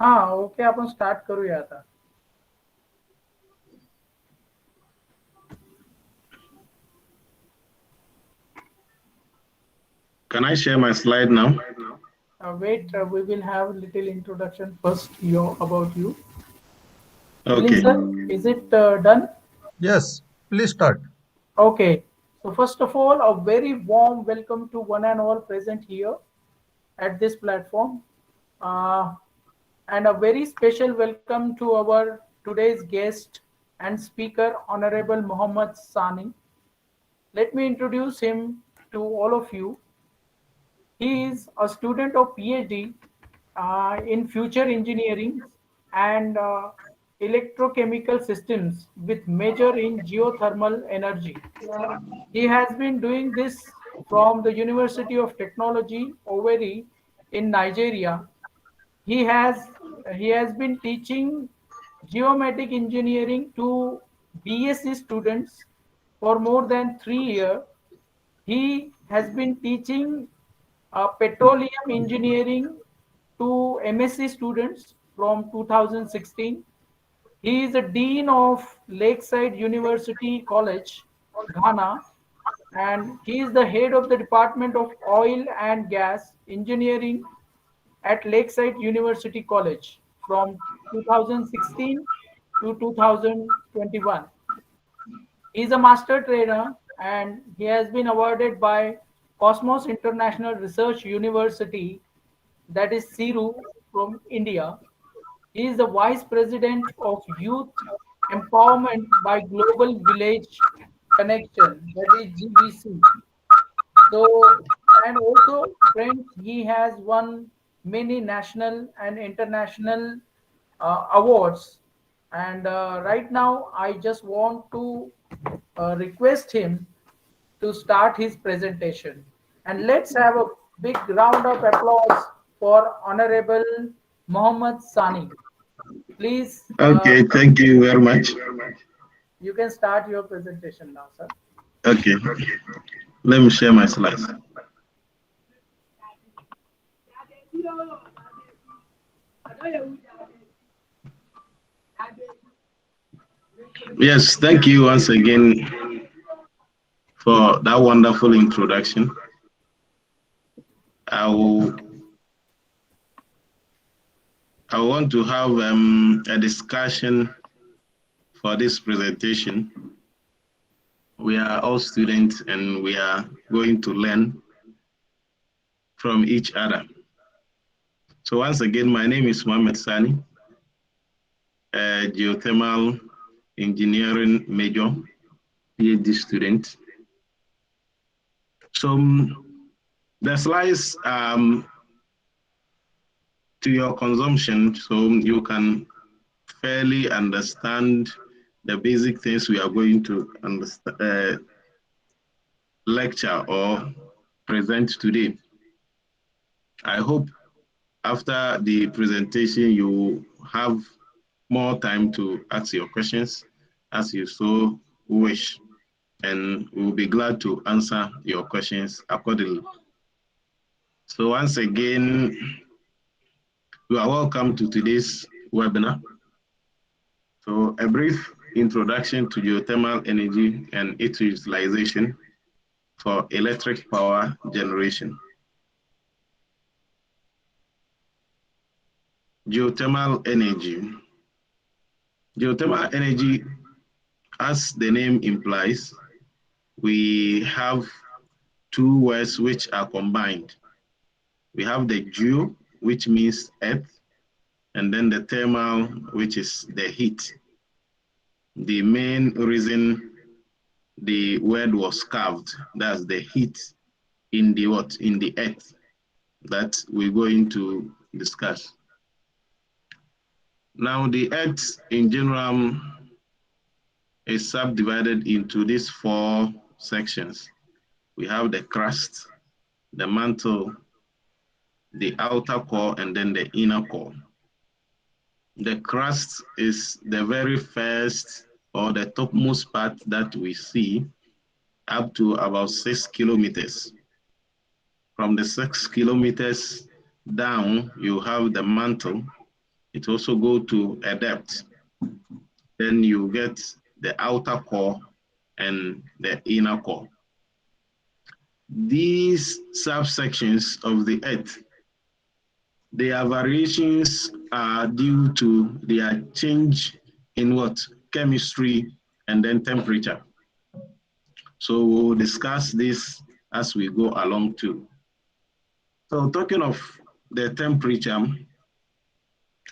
हाँ ओके आपण स्टार्ट करूया आता. Can I share my slide now? Wait, we will have little introduction first about you. Okay. Lisa, is it done? Yes, please start. Okay. So first of all, a very warm welcome to one and all present here at this platform. Uh, and a very special welcome to our today's guest and speaker, Honorable Mohammed Sani. Let me introduce him to all of you. He is a student of PhD in future engineering and electrochemical systems with major in geothermal energy. He has been doing this from the University of Technology, Owerri, in Nigeria. He has he has been teaching geometric engineering to BSc students for more than 3 years. He has been teaching petroleum engineering to MSc students from 2016. He is a dean of Lakeside University College, Ghana, and he is the head of the Department of Oil and Gas Engineering at Lakeside University College from 2016 to 2021. He is a master trainer and he has been awarded by Cosmos International Research University, that is CIRU from India. He is the vice president of youth empowerment by Global Village Connection, that is GVC. So, and also, friends, he has won many national and international awards. And right now, I just want to request him to start his presentation. And let's have a big round of applause for Honorable Mohammed Sani. Please, Okay, thank you very much. you can start your presentation now, sir. Okay, let me share my slides. Yes, thank you once again for that wonderful introduction. I will, I want to have a discussion for this presentation. We are all students and we are going to learn from each other. So once again, my name is Mohammed Sani, a geothermal engineering major, PhD student. So the slides to your consumption, so you can fairly understand the basic things we are going to understand, lecture or present today. I hope after the presentation you have more time to ask your questions as you so wish, and we'll be glad to answer your questions accordingly. So once again, you are welcome to today's webinar. So a brief introduction to geothermal energy and its utilization for electric power generation. Geothermal energy. Geothermal energy, as the name implies, we have two words which are combined. We have the geo, which means earth, and then the thermal, which is the heat. The main reason the word was carved, that's the heat in the what? In the earth that we're going to discuss. Now, the earth in general is subdivided into these four sections. We have the crust, the mantle, the outer core, and then the inner core. The crust is the very first or the topmost part that we see up to about 6 kilometers. From the 6 kilometers down, you have the mantle, It also go to a depth. Then you get the outer core and the inner core. These subsections of the Earth, their variations are due to their change in what? Chemistry and then temperature. So we'll discuss this as we go along too. So talking of the temperature,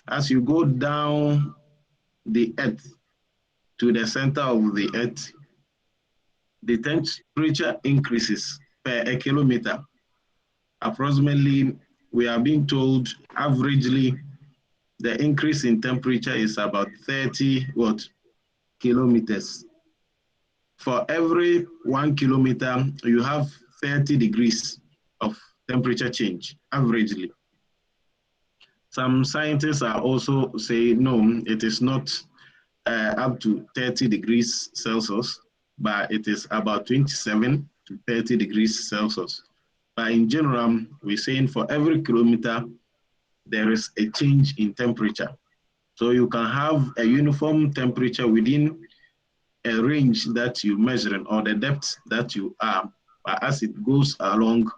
as you go down the Earth to the center of the Earth, the temperature increases per a kilometer. Approximately, we are being told averagely the increase in temperature is about 30 kilometers. For every 1 kilometer, you have 30 degrees of temperature change, averagely. Some scientists are also saying, no, it is not up to 30 degrees Celsius, but it is about 27 to 30 degrees Celsius. But in general, we're saying for every kilometer, there is a change in temperature. So you can have a uniform temperature within a range that you measure or the depth that you are. But as it goes along,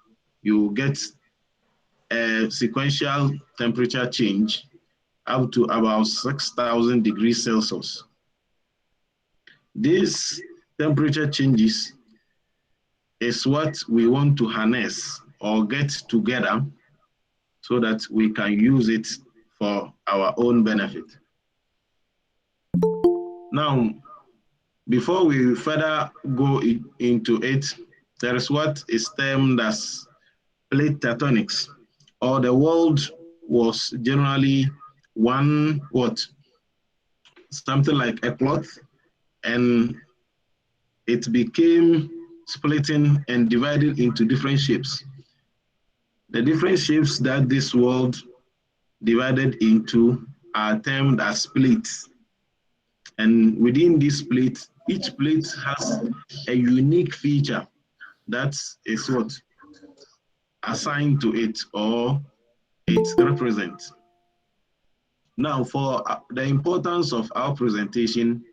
you get a sequential temperature change up to about 6,000 degrees Celsius. These temperature changes is what we want to harness or get together so that we can use it for our own benefit. Now, before we further go into it, there is what is termed as plate tectonics, or the world was generally one something like a cloth, and it became splitting and divided into different shapes. The different shapes that this world divided into are termed as plates. And within this plate, each plate has a unique feature that is what assigned to it or it represents. Now, for the importance of our presentation,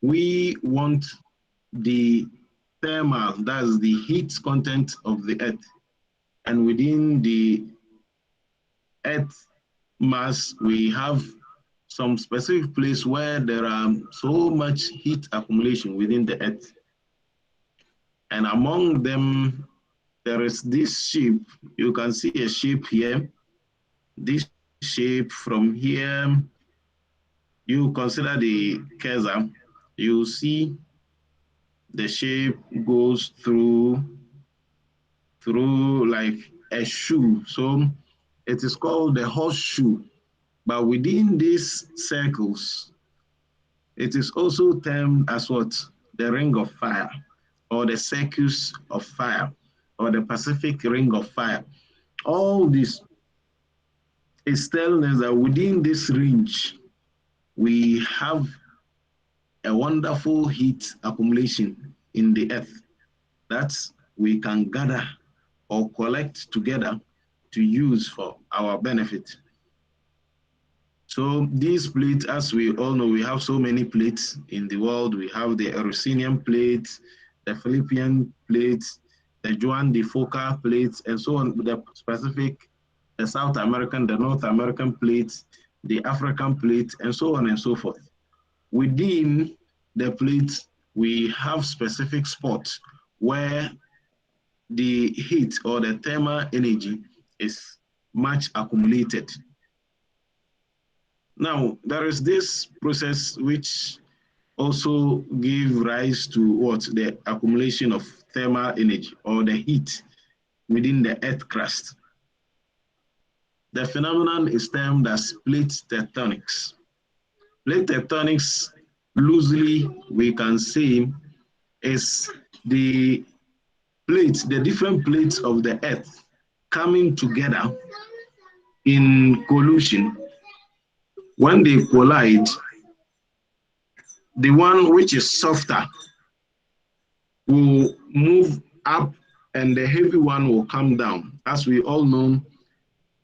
we want the thermal, that's the heat content of the Earth. And within the Earth mass, we have some specific place where there are so much heat accumulation within the Earth. And among them, there is this shape. You can see a shape here. This shape from here, you consider the cursor, you see the shape goes through like a shoe. So it is called the horseshoe. But within these circles, it is also termed as what? The ring of fire, or the circus of fire, or the Pacific ring of fire. All this is telling us that within this range, we have a wonderful heat accumulation in the earth that we can gather or collect together to use for our benefit. So these plates, as we all know, we have so many plates in the world. We have the Eurasian plate, the Philippine plates, the Juan de Fuca plates, and so on, the Pacific, the South American, the North American plates, the African plates, and so on and so forth. Within the plates, we have specific spots where the heat or the thermal energy is much accumulated. Now, there is this process which also give rise to what? The accumulation of thermal energy or the heat within the earth crust. The phenomenon is termed as plate tectonics. Plate tectonics, loosely we can say, is the plates, the different plates of the earth coming together in collision. When they collide, the one which is softer will move up and the heavy one will come down. As we all know,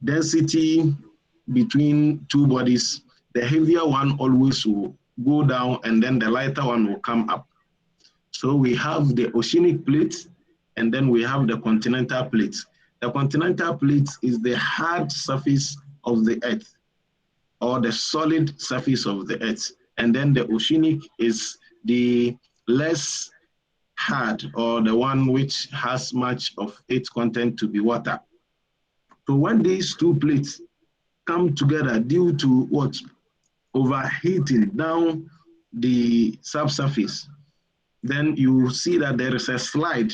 density between two bodies, the heavier one always will go down and then the lighter one will come up. So we have the oceanic plate and then we have the continental plate. The continental plate is the hard surface of the earth or the solid surface of the earth. And then the oceanic is the less hard or the one which has much of its content to be water. So when these two plates come together due to what? Overheating down the subsurface, then you see that there is a slide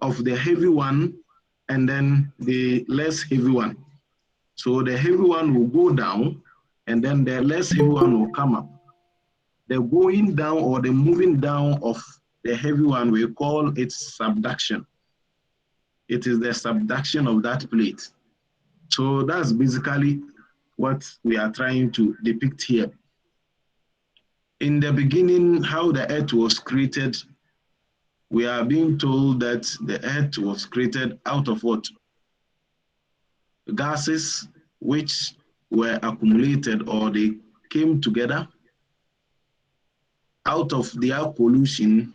of the heavy one and then the less heavy one. So the heavy one will go down and then the less heavy one will come up. The going down or the moving down of the heavy one, we call it subduction. It is the subduction of that plate. So that's basically what we are trying to depict here. In the beginning, how the earth was created, we are being told that the earth was created out of what? Gases which were accumulated or they came together. Out of their pollution,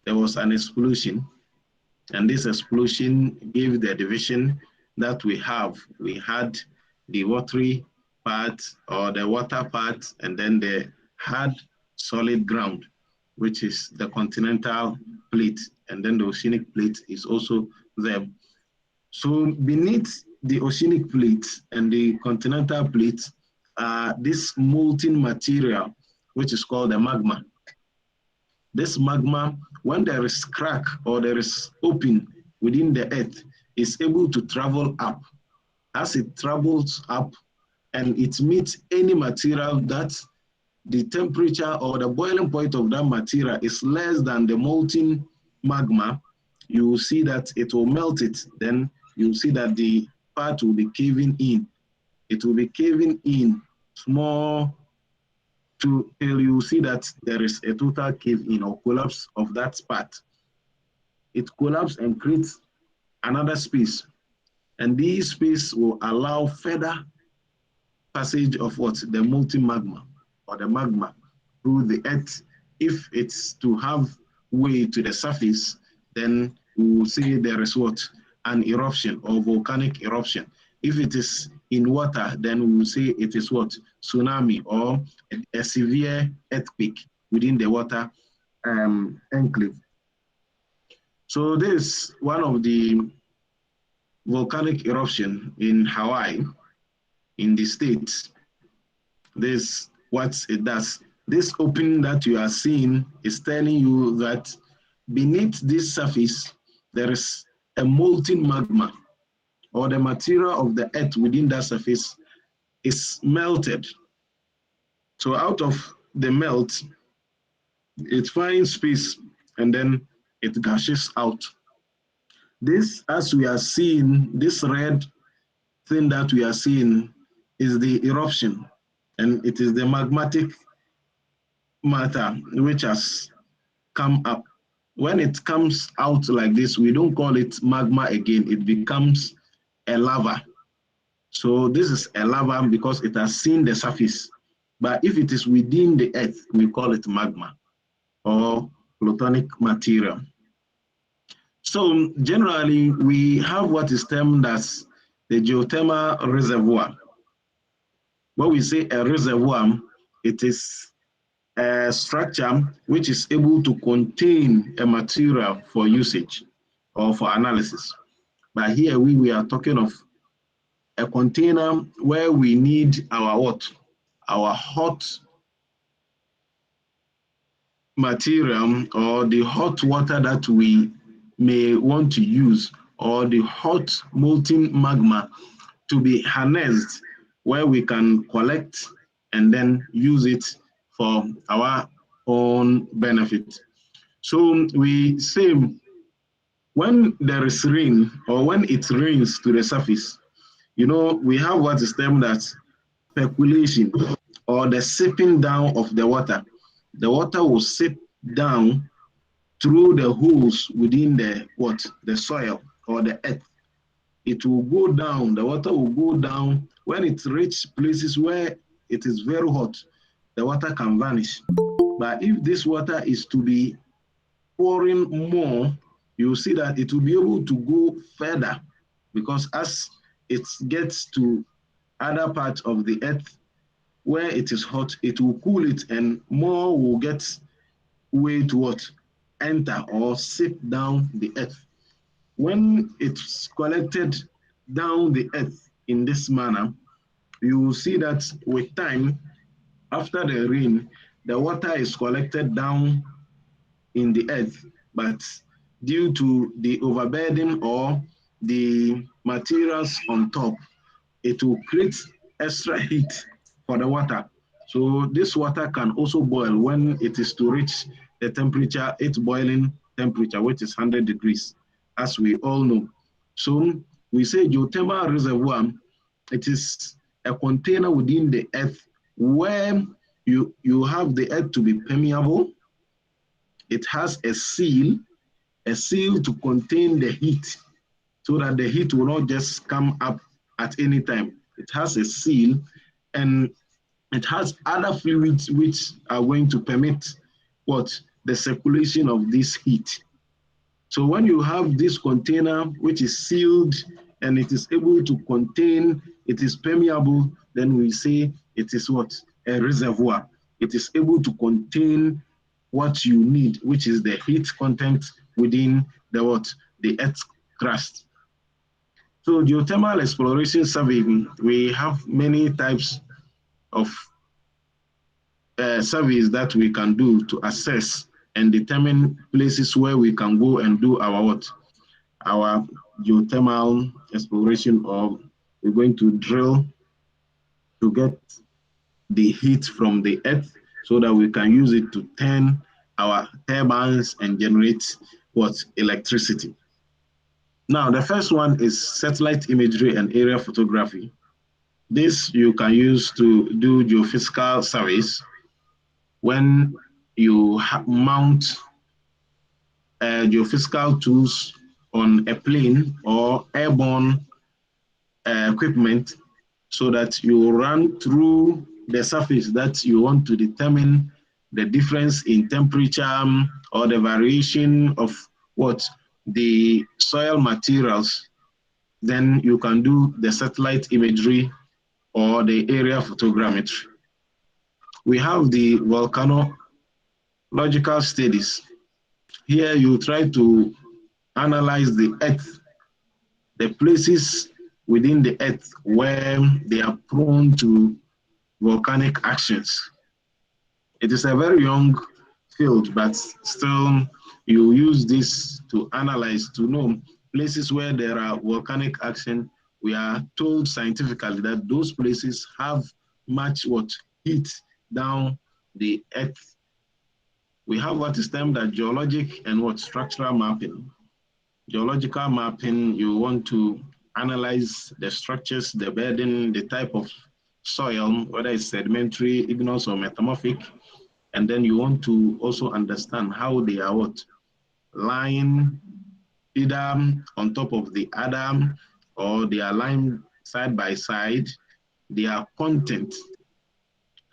there was an explosion. And this explosion gave the division that we have. We had the watery part or the water part, and then the hard solid ground, which is the continental plate, and then the oceanic plate is also there. So beneath the oceanic plate and the continental plate are this molten material, which is called the magma. This magma, when there is crack or there is open within the earth, is able to travel up. As it travels up and it meets any material that the temperature or the boiling point of that material is less than the molten magma, you will see that it will melt it. Then you will see that the part will be caving in. It will be caving in small till you see that there is a total cave in or collapse of that part. It collapses and creates another space. And this space will allow further passage of what? The molten magma or the magma through the earth. If it's to have way to the surface, then we will say there is what? An eruption or volcanic eruption. If it is in water, then we will say it is what? Tsunami or a severe earthquake within the water enclave. So this is one of the volcanic eruption in Hawaii, in the States. This what it does. This opening that you are seeing is telling you that beneath this surface, there is a molten magma, or the material of the earth within that surface is melted. So out of the melt, it finds space and then it gushes out. This, as we are seeing, this red thing that we are seeing is the eruption, and it is the magmatic matter which has come up. When it comes out like this, we don't call it magma again, it becomes a lava. So this is a lava because it has seen the surface. But if it is within the earth, we call it magma or plutonic material. So generally, we have what is termed as the geothermal reservoir. When we say a reservoir, it is a structure which is able to contain a material for usage or for analysis. But here we are talking of a container where we need our what? Our hot material or the hot water that we may want to use, or the hot molten magma to be harnessed, where we can collect and then use it for our own benefit. So we say when there is rain or when it rains to the surface, you know, we have what is termed as percolation or the seeping down of the water. The water will seep down through the holes within the what? The soil or the earth. It will go down, the water will go down When it reaches places where it is very hot, the water can vanish. But if this water is to be pouring more, you see that it will be able to go further, because as it gets to other parts of the earth where it is hot, it will cool it, and more will get way to what? Enter or seep down the earth. When it's collected down the earth in this manner, you will see that with time, after the rain, the water is collected down in the earth, but due to the overburden or the materials on top, it will create extra heat for the water. So this water can also boil when it is to reach the temperature, its boiling temperature, which is 100 degrees, as we all know. So we say geothermal reservoir, it is a container within the earth where you have the earth to be permeable. It has a seal to contain the heat, so that the heat will not just come up at any time. It has a seal, and it has other fluids which are going to permit what? The circulation of this heat. So when you have this container which is sealed and it is able to contain, it is permeable, then we say it is what? A reservoir. It is able to contain what you need, which is the heat content within the what? The earth's crust. So geothermal exploration survey, we have many types of surveys that we can do to assess and determine places where we can go and do our what? Our geothermal exploration, or we're going to drill to get the heat from the earth so that we can use it to turn our turbines and generate what? Electricity. Now, the first one is satellite imagery and area photography. This you can use to do geophysical surveys when you mount geophysical tools on a plane or airborne equipment, so that you run through the surface that you want to determine the difference in temperature or the variation of what? The soil materials. Then you can do the satellite imagery or the area photogrammetry. We have the volcanological studies. Here you try to analyze the earth, the places within the earth where they are prone to volcanic actions. It is a very young field, but still you use this to analyze, to know places where there are volcanic action. We are told scientifically that those places have much what? Heat down the earth. We have what is termed as geologic and what? Structural mapping. Geological mapping, you want to analyze the structures, the bedding, the type of soil, whether it's sedimentary, igneous, or metamorphic, and then you want to also understand how they are what? Lying either on top of the other, or they are lying side by side, their content,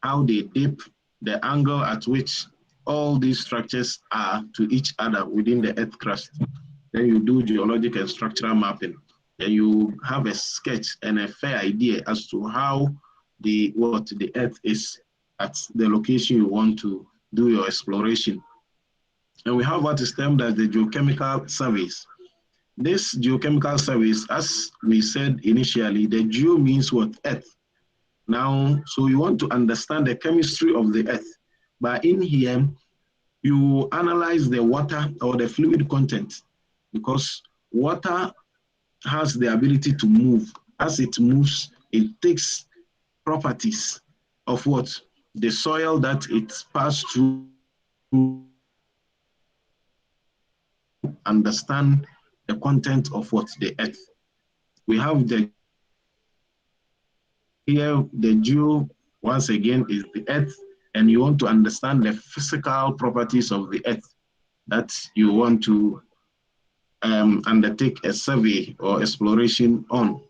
how they dip, the angle at which all these structures are to each other within the earth crust. Then you do geologic and structural mapping. Then you have a sketch and a fair idea as to how the earth is at the location you want to do your exploration. And we have what is termed as the Geochemical Service. This Geochemical Service, as we said initially, the geo means what? Earth. Now, so you want to understand the chemistry of the earth. But in here, you analyze the water or the fluid content, because water has the ability to move. As it moves, it takes properties of what? The soil that it passed through. Understand the content of what? The earth. We have the here, the geo, once again, is the earth, and you want to understand the physical properties of the earth that you want to undertake a survey or exploration on.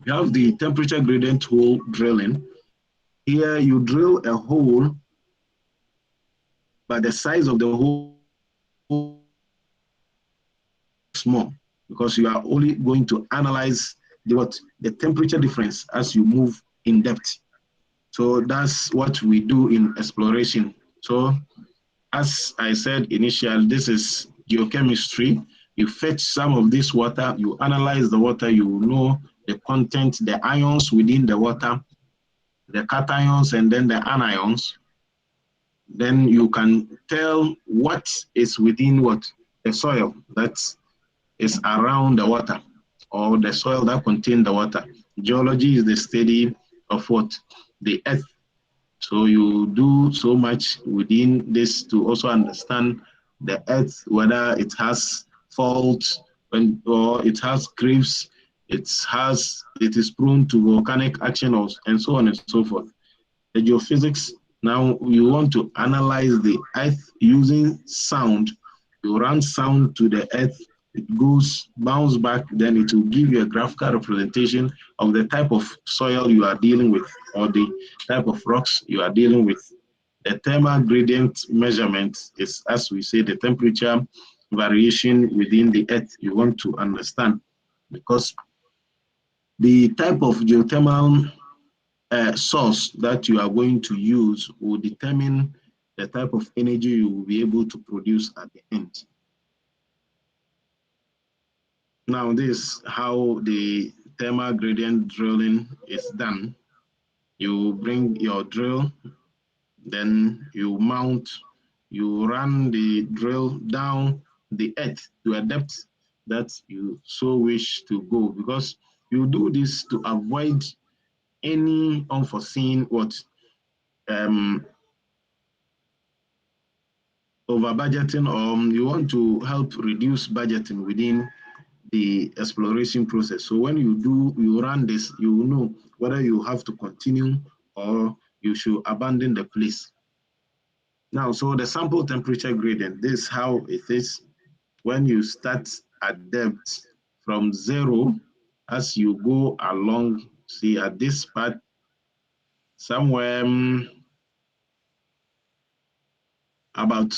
We have the temperature gradient hole drilling. Here you drill a hole, but the size of the hole is small because you are only going to analyze the temperature difference as you move in depth. So that's what we do in exploration. So as I said initially, this is geochemistry. You fetch some of this water, you analyze the water, you know the content, the ions within the water, the cations and then the anions. Then you can tell what is within the soil that is around the water or the soil that contains the water. Geology is the study of the earth. So you do so much within this to also understand the earth, whether it has faults or it has cliffs, it is prone to volcanic action and so on and so forth. The geophysics, now you want to analyze the earth using sound. You run sound to the earth, it goes, bounce back, then it will give you a graphical representation of the type of soil you are dealing with or the type of rocks you are dealing with. The thermal gradient measurement is, as we say, the temperature variation within the earth you want to understand, because the type of geothermal source that you are going to use will determine the type of energy you will be able to produce at the end. Now, this is how the thermal gradient drilling is done. You bring your drill, then you mount, you run the drill down the earth to a depth that you so wish to go, because you do this to avoid any unforeseen over budgeting, or you want to help reduce budgeting within the exploration process. So when you run this, you will know whether you have to continue or you should abandon the place. Now, so the sample temperature gradient, this is how it is when you start at depth from 0 as you go along. See, at this part, somewhere about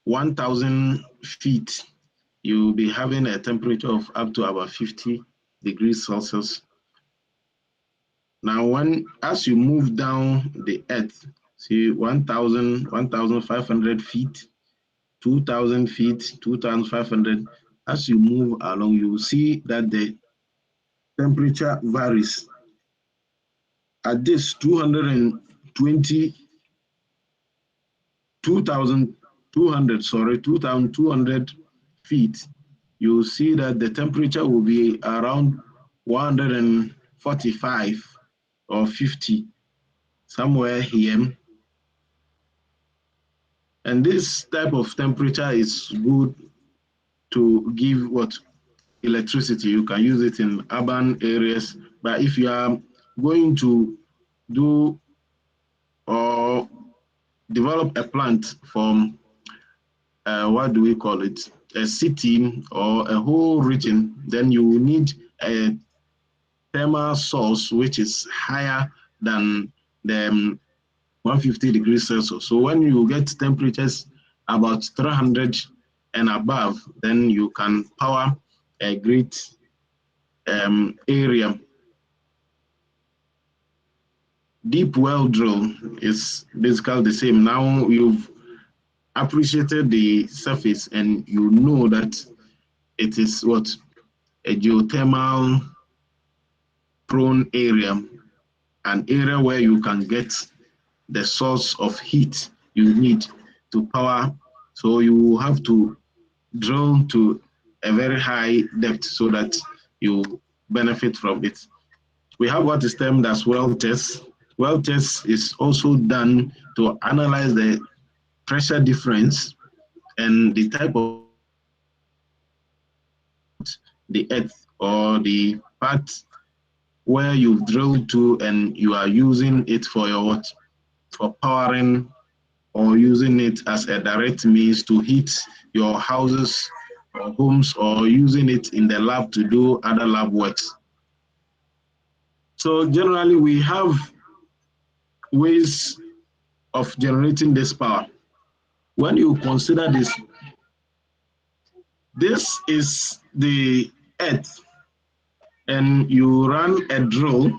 1,000 feet, you'll be having a temperature of up to about 50 degrees Celsius. Now, as you move down the earth, see 1,000, 1,500 feet, 2,000 feet, 2,500, as you move along, you will see that the temperature varies. At this 220, 2,200 feet, you will see that the temperature will be around 145 or 50, somewhere here. And this type of temperature is good to give electricity. You can use it in urban areas, but if you are going to do or develop a plant from what do we call it, a city or a whole region, then you will need a thermal source which is higher than the 150 degrees Celsius. So when you get temperatures about 300 and above, then you can power a great area. Deep well drill is basically the same. Now you've appreciated the surface and you know that it is a geothermal prone area, an area where you can get the source of heat you need to power. So you have to drill to a very high depth so that you benefit from it. We have what is termed as well test. Well test is also done to analyze the pressure difference and the type of the earth or the part where you've drilled to and you are using it for your for powering, or using it as a direct means to heat your houses or homes, or using it in the lab to do other lab works. So generally we have ways of generating this power. When you consider this, this is the earth, and you run a drill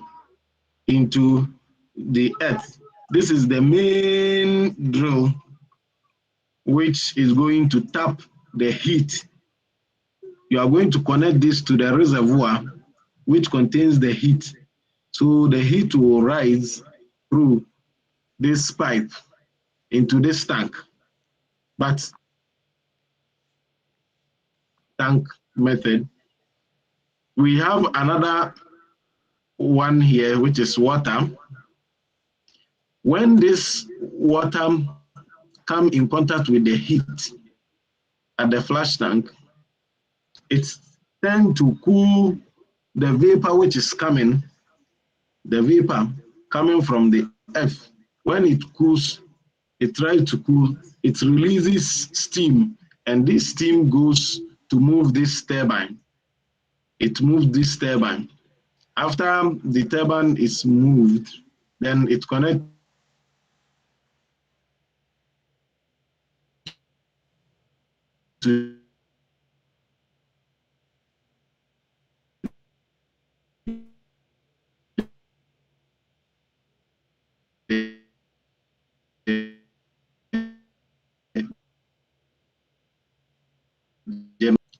into the earth. This is the main drill which is going to tap the heat. You are going to connect this to the reservoir which contains the heat. So the heat will rise through this pipe into this tank. But tank method, we have another one here, which is water. When this water come in contact with the heat at the flash tank, it tends to cool the vapor which is coming, the vapor coming from the earth. When it cools, it tries to cool, it releases steam, and this steam goes to move this turbine. It moves this turbine. After the turbine is moved, then it connects to the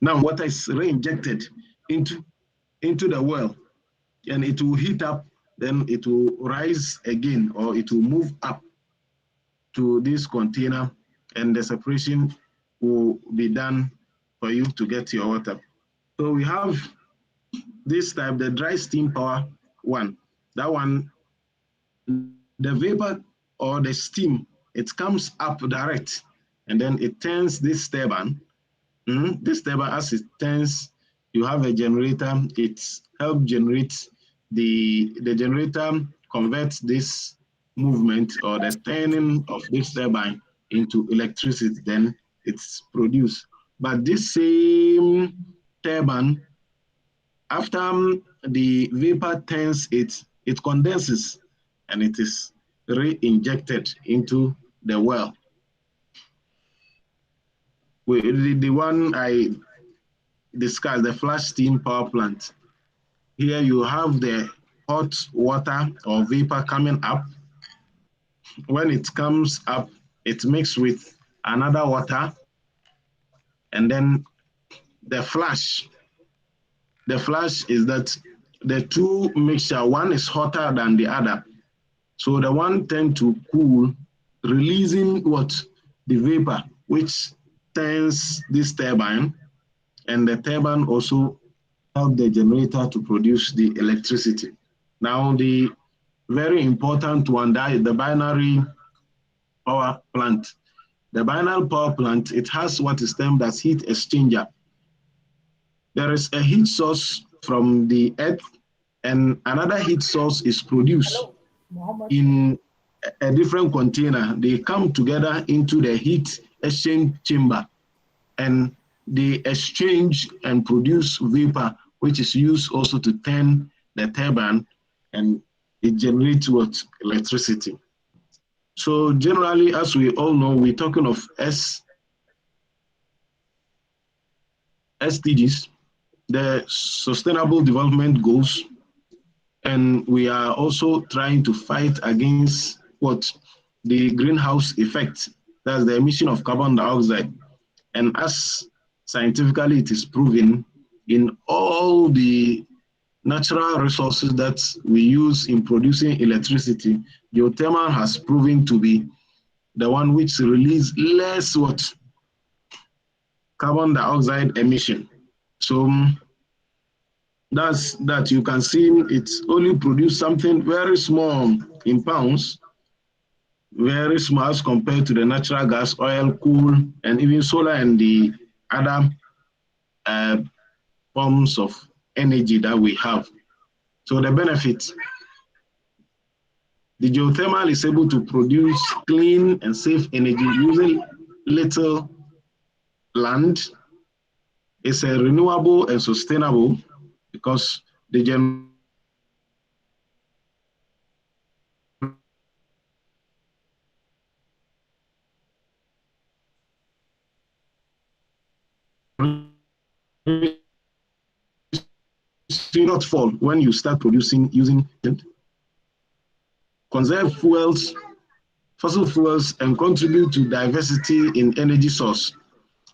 now water is re-injected into the well, and it will heat up, then it will rise again, or it will move up to this container, and the separation will be done for you to get your water. So we have this type, the dry steam power one. That one, the vapor or the steam, it comes up direct, and then it turns this turbine. This turbine, as it turns, you have a generator. It helps generate the generator converts this movement or the turning of this turbine into electricity. Then it's produced. But this same turbine, after the vapor turns, it condenses, and it is re-injected into the well. The one I discussed, the flash steam power plant. Here you have the hot water or vapor coming up. When it comes up, it mixes with another water, and then the flash. The flash is that the two mixture, one is hotter than the other. So the one tends to cool, releasing what? The vapor, which turns this turbine, and the turbine also help the generator to produce the electricity. Now, the very important one, that the binary power plant. The binary power plant, it has what is termed as heat exchanger. There is a heat source from the earth, and another heat source is produced in a different container. They come together into the heat exchange chamber, and they exchange and produce vapor, which is used also to turn the turbine, and it generates what? Electricity. So generally, as we all know, we're talking of SDGs, the Sustainable Development Goals, and we are also trying to fight against what? The greenhouse effect, that's the emission of carbon dioxide. And as scientifically it is proven, in all the natural resources that we use in producing electricity, geothermal has proven to be the one which release less what? Carbon dioxide emission. So that's that. You can see it's only produce something very small in pounds, very small as compared to the natural gas, oil, coal, and even solar and the other forms of energy that we have. So the benefit, the geothermal is able to produce clean and safe energy using little land. It's a renewable and sustainable because the generator serious fall when you start producing using conserve fuels, fossil fuels, and contribute to diversity in energy source.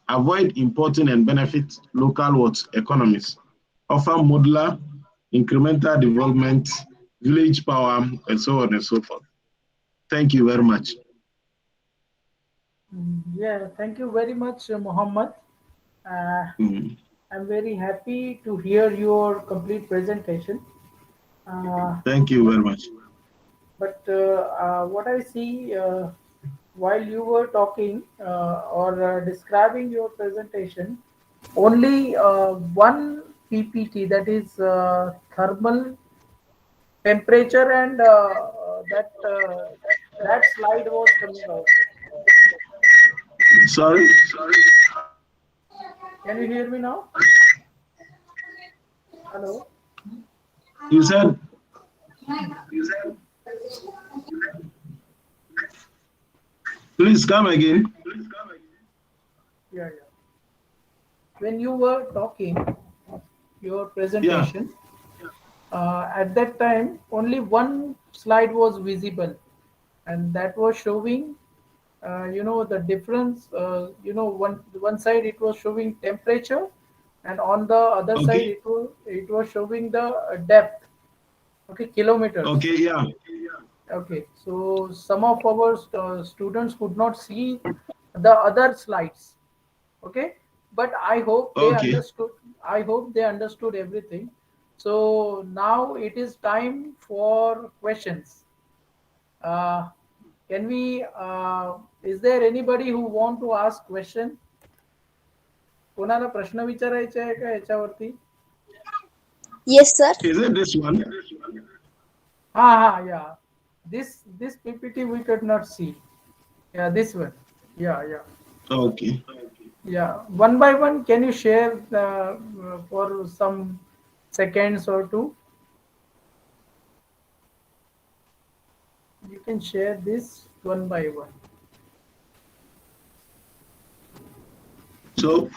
Avoid importing and benefit local what economies. Offer modular, incremental development, village power, and so on and so forth. Thank you very much. Yeah, thank you very much, Mohammed. Uh, Mm. I'm very happy to hear your complete presentation. Uh, Thank you but very much. what I see while you were talking or describing your presentation, only one PPT, that is thermal temperature, and that slide was coming out. Sorry? Can you hear me now? Hello. You said, please come again. Yeah, yeah. When you were talking your Yeah. presentation, at that time only one slide was visible, and that was showing the difference. One side it was showing temperature, and on the other side Okay. it was showing the depth. Okay, kilometers. Okay. Yeah. Okay, so some of our students could not see the other slides. Okay, but I hope they Okay. understood. I hope they understood everything. So now it is time for questions. uh, can we is there anybody who want to ask question? कोणाला प्रश्न विचारायचे आहे का याच्यावरती? Yes, sir. Is it this one? Yeah, this PPT we could not see. Yeah, this one. Yeah. Okay. Yeah, one by one, can you share for some seconds or two? You can share this one by one. So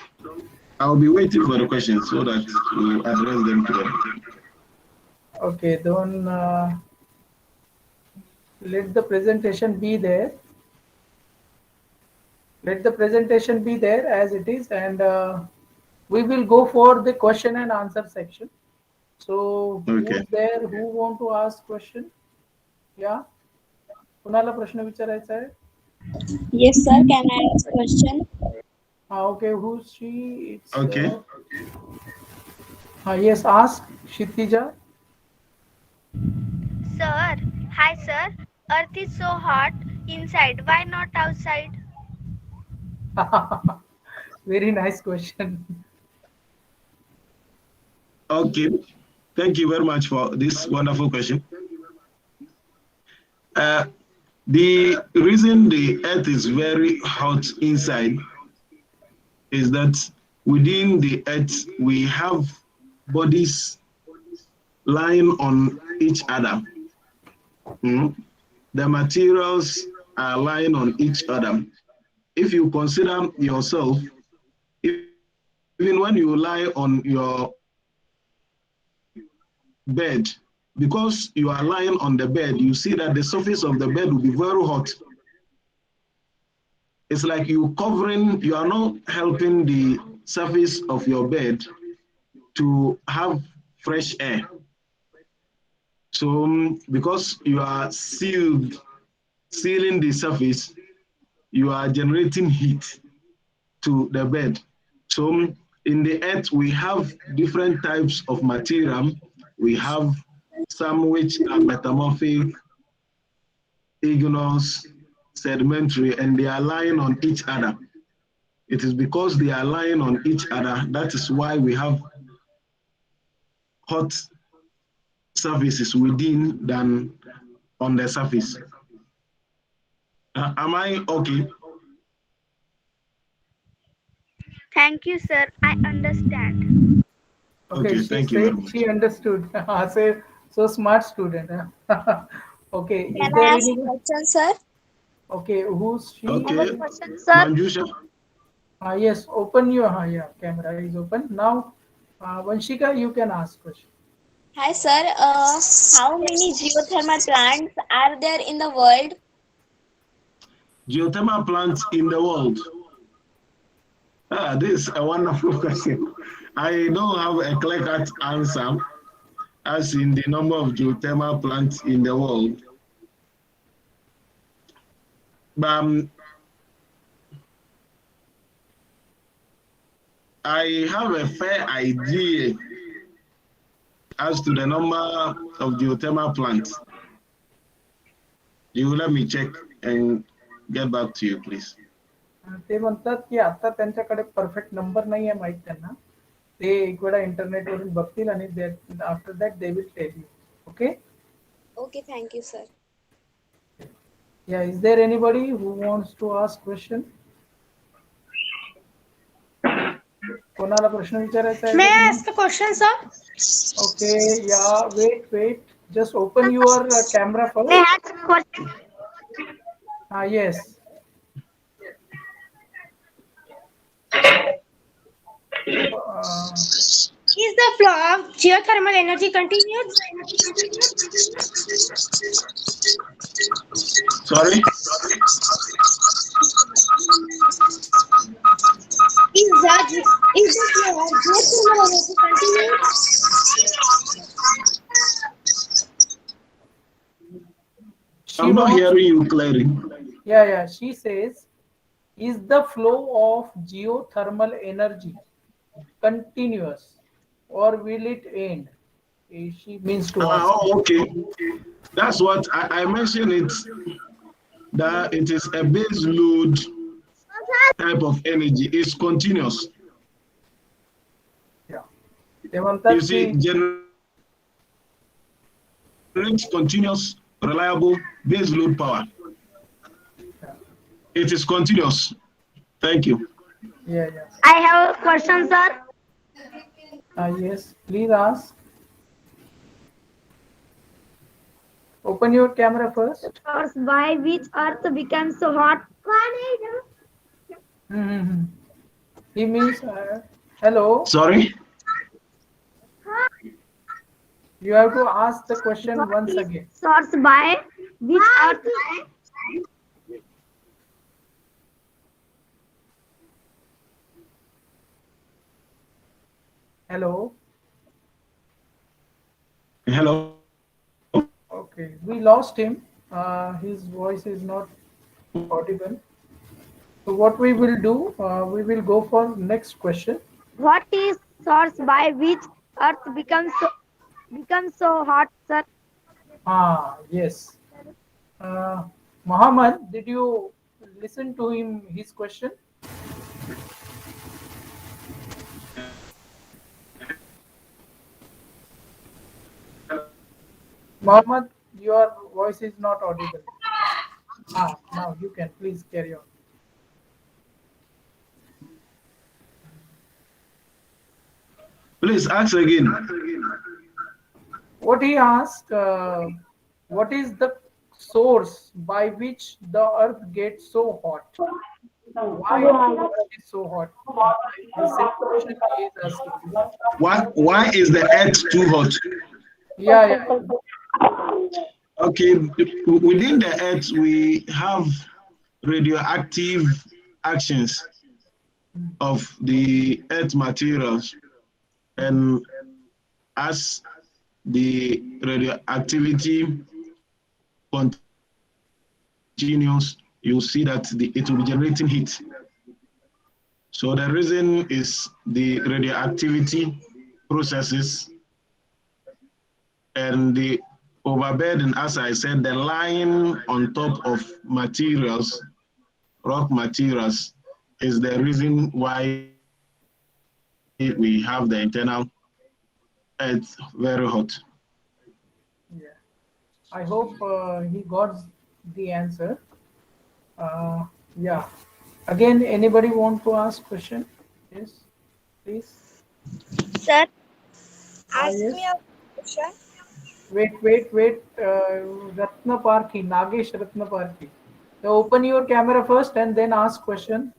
I'll be waiting for the questions so that we'll address them together. Okay, then let the presentation be there. Let the presentation be there as it is, and we will go for the question and answer section. So Okay. who's there who want to ask question? Yeah, कुणाला प्रश्न विचारायचा आहे? Yes, sir. Can I ask question? Okay, who's she? It's Okay. yes, ask Kshitija. Sir, hi sir. Earth is so hot inside. Why not outside? Very nice question. Okay. Thank you very much for this wonderful question. Uh, the reason the earth is very hot inside is that within the earth we have bodies lying on each other. The materials are lying on each other. If you consider yourself, even when you lie on your bed, because you are lying on the bed, you see that the surface of the bed will be very hot. It's like you are not helping the surface of your bed to have fresh air. So because you are sealing the surface, you are generating heat to the bed. So in the earth, we have different types of material. We have some which are metamorphic, igneous, sedimentary, and they are lying on each other. It is because they are lying on each other, that is why we have hot surfaces within than on the surface. Am I okay? Thank you, sir. I understand. Okay, Okay, she thank you very said much. she understood. Say, so smart student. Okay, is Can there I ask any? question, sir? Okay, who's she? I have a Okay, question, sir. Manjusha. Yes, open your yeah, camera is open. Now, Vanshika, you can ask question. Hi, sir. How many geothermal plants are there in the world? Geothermal plants in the world. This is a wonderful question. I don't have a clear-cut answer as in the number of geothermal plants in the world. But I have a fair idea as to the number of geothermal plants. You let me check and get back to you, please. ते म्हणतात की आता त्यांच्याकडे perfect number नाही आहे माहित त्यांना. ते एक वेळा इंटरनेटवरून बघतील आणि after that they will tell you. Okay. Okay, thank you, sir. Yeah, is there anybody who wants to ask question? कोणाला प्रश्न विचारायचा आहे? May I ask a question, sir? Okay, yeah, wait. Just open your camera first. May I ask a question? Yes. Is the flow of geothermal energy continuous? Sorry? Is the flow of geothermal energy continuous? I'm not hearing you clearly. Yeah. She says, is the flow of geothermal energy continuous or will it end? She means to ask. Okay. That's what I mentioned it, that it is a base load type of energy. It's continuous. Yeah. They want that You see, generates continuous, reliable base load power. It is continuous. Thank you. Yeah. I have a question, sir. Yes, please ask. Open your camera first. Source by which Earth becomes so hot? He means, hello. Sorry? You have to ask the question once again. Source by which Earth? Hello. Hello? Okay, we lost him. His voice is not audible. So what we will do, we will go for next question. What is source by which Earth becomes so hot, sir? Yes. Mohammed, did you listen to his question? Mohammed, your voice is not audible. Now you can please carry on. Please ask again. What he asked, what is the source by which the earth gets so hot? Why the earth is so hot? The same question he is asking. Why is the earth too hot? Yeah. Okay, within the earth, we have radioactive actions of the earth materials. And as the radioactivity continues, you see that it will be generating heat. So the reason is the radioactivity processes and the overburden, as I said, the lying on top of materials, rock materials, is the reason why we have the internal earth very hot. Yeah. I hope he got the answer. Yeah. Again, anybody want to ask question? Yes, please. Sir, ask Yes. me a question. Wait. Ratna Parki, Nagesh Ratna Parki. So open your camera first and then ask question.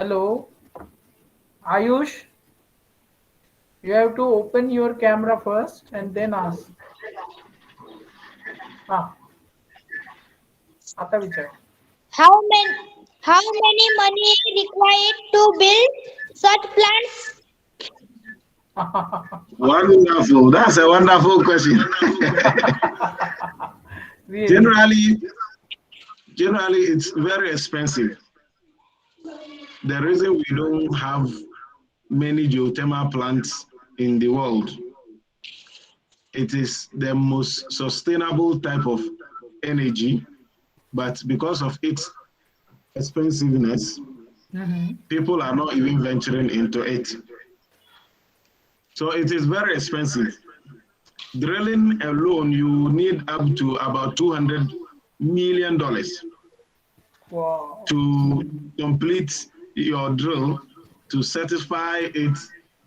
Hello, Ayush. You have to open your camera first and then ask. Ah, आता विचार. How many money required to build such plants? Wonderful. That's a wonderful question. Really? Generally, it's very expensive. The reason we don't have many geothermal plants in the world, it is the most sustainable type of energy, but because of its expensiveness, people are not even venturing into it. So it is very expensive. Drilling alone, you need up to about $200 million Wow. to complete your drill, to satisfy it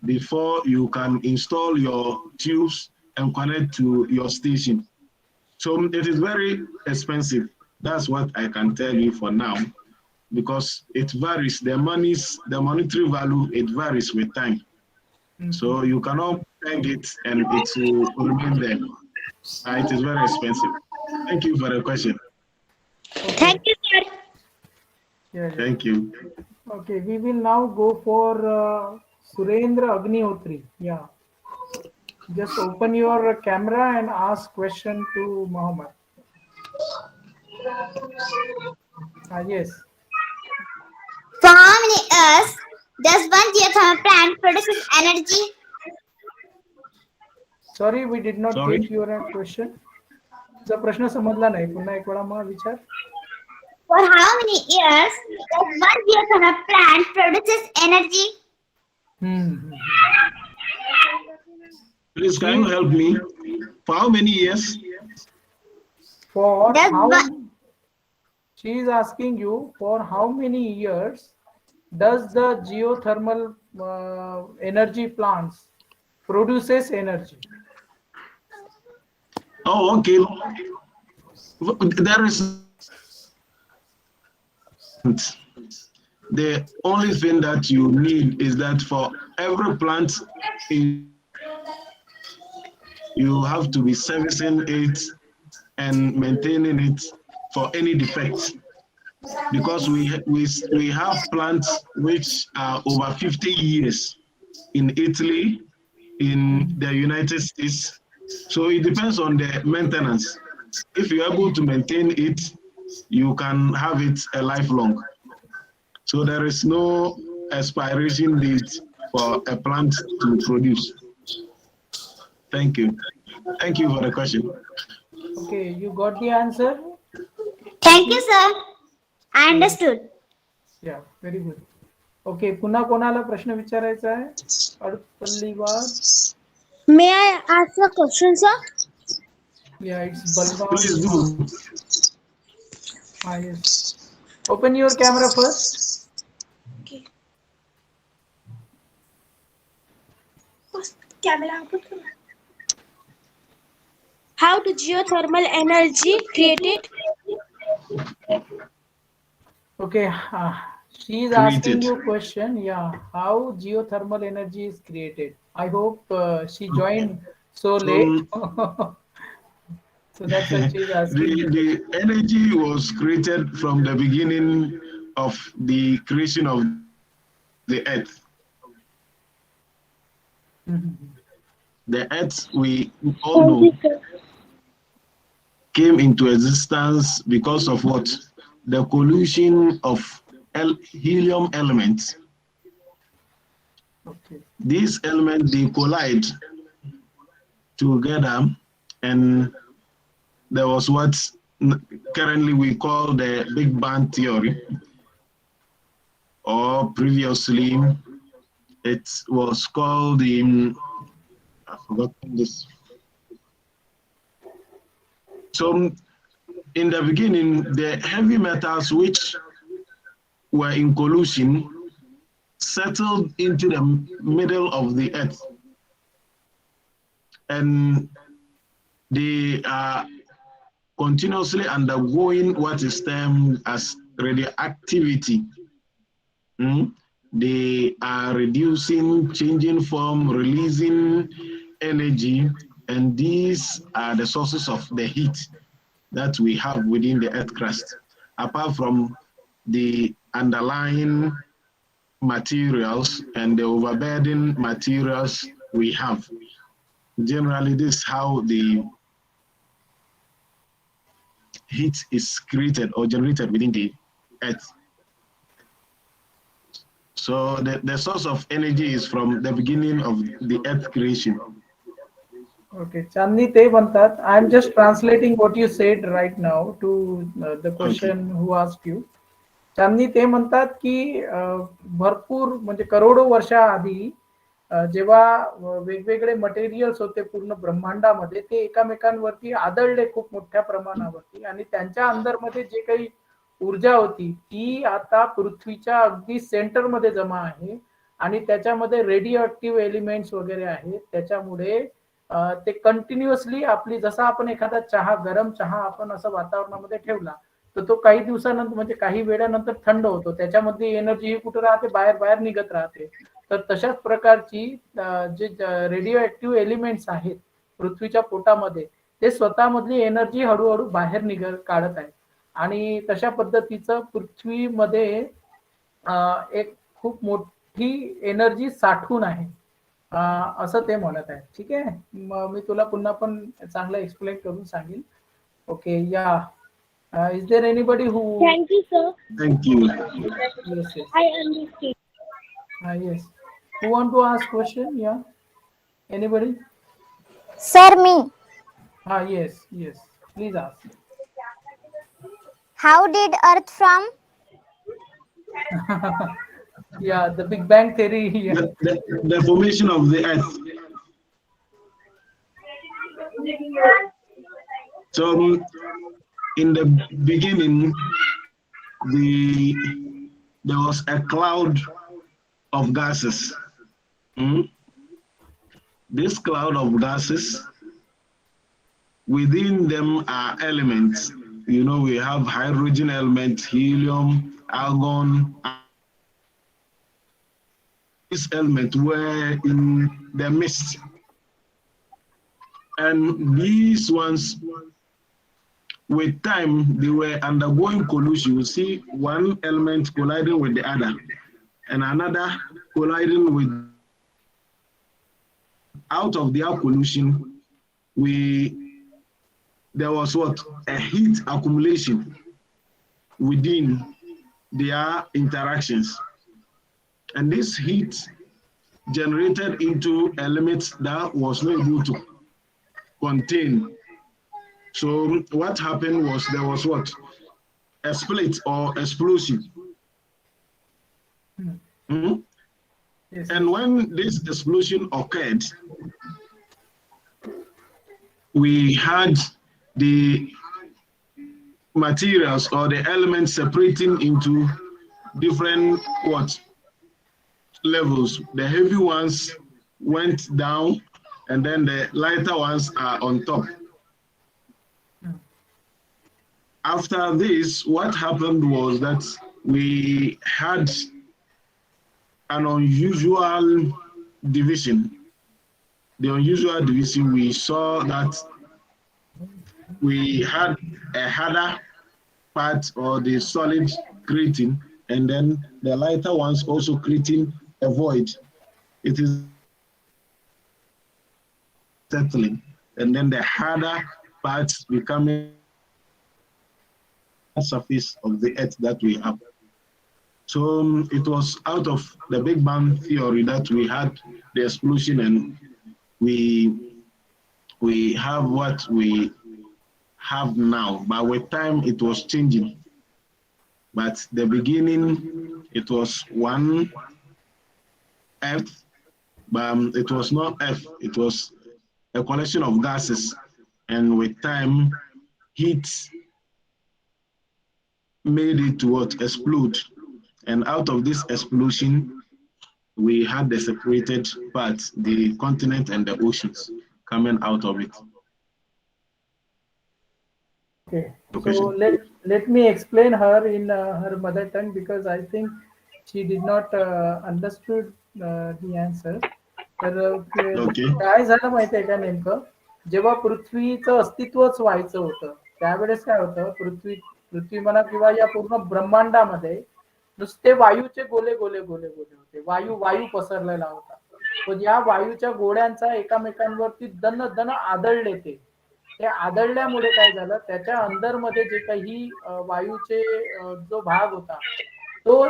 before you can install your tubes and connect to your station. So it is very expensive. That's what I can tell you for now, because it varies. The monetary value, it varies with time. So you cannot peg it and it will remain there. It is very expensive. Thank you for the question. Okay. Thank you, sir. Yeah. Thank you. Okay, we will now go for Surendra Agnihotri. Yeah. Just open your camera and ask question to Mohammed. Yes. For how many years does one geothermal plant produces energy? Sorry, we did not Sorry? get your question. तुझा प्रश्न समजला नाही. पुन्हा एक वेळा मग विचार. For how many years does one geothermal plant produces energy? Please, can you help me? For how many years? For Does how? one- She is asking you for how many years does the geothermal energy plants produces energy? Oh, okay. There is the only thing that you need is that for every plant, you have to be servicing it and maintaining it for any defects. Because we have plants which are over 50 years in Italy, in the United States. So it depends on the maintenance. If you're able to maintain it, you can have it a lifelong. So there is no expiration date for a plant to produce. Thank you. Thank you for the question. Okay, you got the answer? Thank you, sir. I understood. Yeah, very good. Okay, पुन्हा कोणाला प्रश्न विचारायचा आहे? अडपल्लीवार. May I ask a question, sir? Yeah, it's Balram. Please do. Yes. Open your camera first. Okay. How do geothermal energy created? Okay, she is asking you a question. Yeah, how geothermal energy is created? I hope she joined so late. So that's what she's asking. The energy was created from the beginning of the creation of the earth. The earth, we all know, came into existence because of what? The collision of helium elements. Okay. These elements, they collide together, and there was what currently we call the Big Bang theory, or previously it was called the, I've forgotten this. So in the beginning, the heavy metals which were in collision settled into the middle of the earth, and they are continuously undergoing what is termed as radioactivity. they are reducing, changing form, releasing energy, and these are the sources of the heat that we have within the earth crust, apart from the underlying materials and the overburden materials we have. Generally, this is how the heat is created or generated within the earth. So the source of energy is from the beginning of the earth creation. Okay, Chandni te म्हणतात, I am just translating what you said right now to the Okay. question who asked you. चांदणी ते म्हणतात की भरपूर म्हणजे करोडो वर्षाआधी जेव्हा वेगवेगळे materials होते पूर्ण ब्रह्मांडामध्ये ते एकामेकांवरती आदळले खूप मोठ्या प्रमाणावरती आणि त्यांच्या अंदरमध्ये जे काही ऊर्जा होती ती आता पृथ्वीच्या अगदी सेंटरमध्ये जमा आहे आणि त्याच्यामध्ये रेडिओ ऍक्टिव्ह एलिमेंट्स वगैरे आहेत त्याच्यामुळे ते कंटिन्युअसली आपली जसा आपण एखादा चहा गरम चहा आपण असं वातावरणामध्ये ठेवला तर तो काही दिवसानंतर म्हणजे काही वेळानंतर थंड होतो त्याच्यामध्ये एनर्जी ही कुठे राहते बाहेर बाहेर निघत राहते तर तशाच प्रकारची जे रेडिओ ऍक्टिव्ह एलिमेंट्स आहेत पृथ्वीच्या पोटामध्ये ते स्वतःमधली एनर्जी हळूहळू बाहेर काढत आहेत आणि तशा पद्धतीचं पृथ्वीमध्ये एक खूप मोठी एनर्जी साठवून आहे असं ते म्हणत आहे ठीक आहे मी तुला पुन्हा पण चांगलं एक्सप्लेन करून सांगेन ओके या is there anybody who Thank you, sir. Thank you. yes yes I understood. yes who want to ask question yeah anybody Sir, me. yes yes please ask How did Earth from? yeah the big bang theory yeah. The formation of the earth. So in the beginning, there was a cloud of gases. This cloud of gases, within them are elements. You know, we have hydrogen element, helium, argon. These elements were in the mist. And these ones, with time, they were undergoing collision. You see one element colliding with the other, and another colliding with. Out of their collision, there was what? A heat accumulation within their interactions. And this heat generated into elements that was not able to contain. So what happened was there was what? A split or explosion. Yes. And when this explosion occurred, we had the materials or the elements separating into different what? Levels. The heavy ones went down and then the lighter ones are on top. After this, what happened was that we had an unusual division. The unusual division, we saw that we had a harder part or the solid creating, and then the lighter ones also creating a void. It is settling, and then the harder parts becoming surface of the earth that we have. So it was out of the Big Bang theory that we had the explosion, and we have what we have now. But with time, it was changing. But the beginning, it was one earth, but it was not earth. It was a collection of gases, and with time, heat made it to what? Explode. And out of this explosion, we had the separated parts, the continent and the oceans coming out of it. Okay, so let me explain her in her mother tongue because I think she did not understood the answer. तर Okay. काय झालं माहितीये का नेमकं, जेव्हा पृथ्वीचं अस्तित्वच व्हायचं होतं त्यावेळेस काय होतं, पृथ्वी म्हणा किंवा या पूर्ण ब्रह्मांडामध्ये नुसते वायूचे गोले गोले गोले गोले होते. वायू पसरलेला होता. पण या वायूच्या गोळ्यांचा एकामेकांवरती दन दन आदळले ते आदळल्यामुळे काय झालं, त्याच्या अंदरमध्ये जे काही वायूचे जो भाग होता तो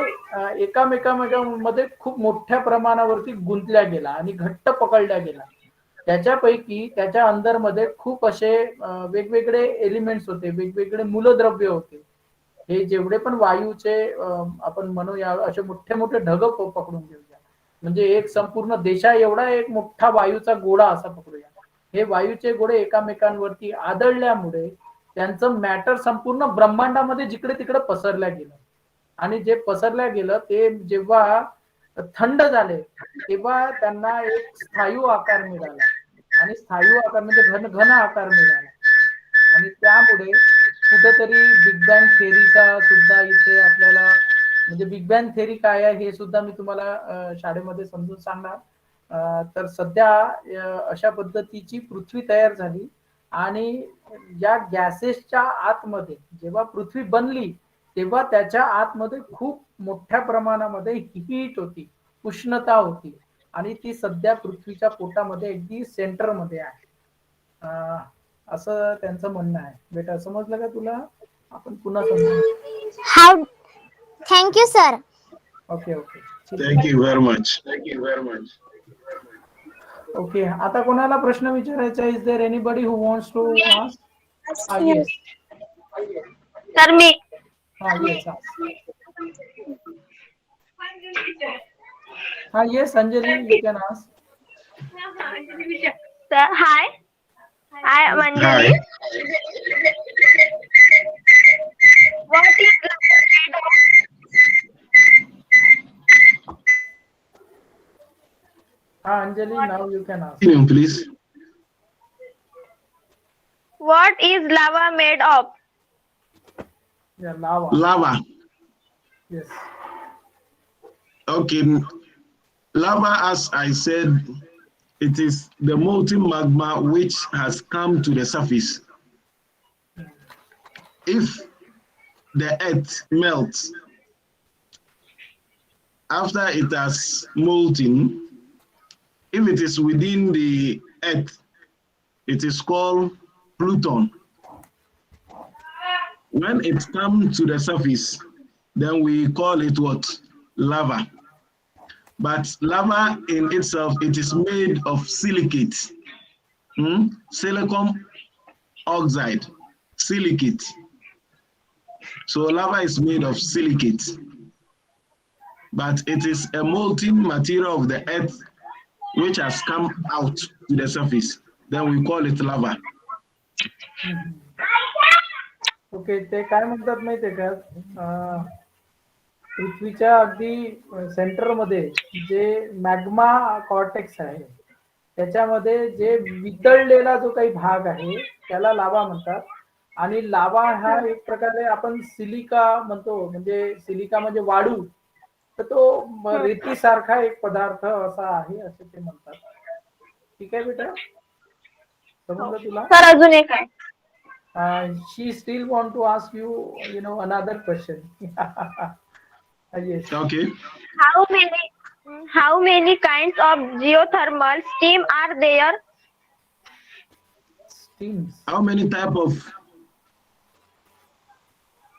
एकामेकांमध्ये खूप मोठ्या प्रमाणावरती गुंतल्या गेला आणि घट्ट पकडल्या गेला. त्याच्यापैकी त्याच्या अंदरमध्ये खूप असे वेगवेगळे एलिमेंट्स होते, वेगवेगळे मूलद्रव्य होते. हे जेवढे पण वायूचे आपण म्हणूया असे मोठे मोठे ढग पकडून घेऊया, म्हणजे एक संपूर्ण देशा एवढा एक मोठा वायूचा गोळा असा पकडूया. हे वायूचे गोळे एकामेकांवरती आदळल्यामुळे त्यांचं मॅटर संपूर्ण ब्रह्मांडामध्ये जिकडे तिकडे पसरल्या गेलं. आणि जे पसरल्या गेलं ते जेव्हा थंड झाले तेव्हा त्यांना एक स्थायू आकार मिळाला. आणि स्थायू आकार म्हणजे घन आकार मिळाला. आणि त्यामुळे कुठंतरी बिग बँग थेअरीचा सुद्धा इथे आपल्याला, म्हणजे बिग बँग थेअरी काय आहे हे सुद्धा मी तुम्हाला शाळेमध्ये समजून सांगणार. तर सध्या अशा पद्धतीची पृथ्वी तयार झाली. आणि या गॅसेसच्या आतमध्ये जेव्हा पृथ्वी बनली तेव्हा त्याच्या आतमध्ये खूप मोठ्या प्रमाणामध्ये हीट होती, उष्णता होती. आणि ती सध्या पृथ्वीच्या पोटामध्ये अगदी सेंटरमध्ये आहे. असं त्यांचं म्हणणं आहे. बेटा समजलं का तुला? आपण पुन्हा समजू. How? Thank you, sir. Okay. Thank you very much. Okay, आता कोणाला प्रश्न विचारायचा? Is there anybody who wants to ask? Yes sir मी. Yes. Yes Anjali, you can ask. Sir, hi. I am Hi. Anjali. What is lava made of? Anjali, now you can ask. Please. What is lava made of? Yeah, lava. Lava. Yes. Okay. Lava, as I said, it is the molten magma which has come to the surface. If the earth melts, after it has molten, if it is within the earth, it is called Pluton. When it comes to the surface, then we call it what? Lava. But lava in itself, it is made of silicate, silicon oxide, silicate. So lava is made of silicate, but it is a molten material of the earth which has come out to the surface. Then we call it lava. Okay, ते काय म्हणतात माहितीये का, पृथ्वीच्या अगदी सेंटरमध्ये जे magma cortex आहे त्याच्यामध्ये जे वितळलेला जो काही भाग आहे त्याला लावा म्हणतात. आणि लावा हा एक प्रकारे आपण सिलिका म्हणतो, म्हणजे सिलिका म्हणजे वाळू, तर तो रेतीसारखा एक पदार्थ असा आहे असे ते म्हणतात. ठीक आहे बेटा, समजलं तुला? सर अजून एक आहे. She still want to ask you another question. Yes. Okay. How many kinds of geothermal steam are there? Steams. How many type of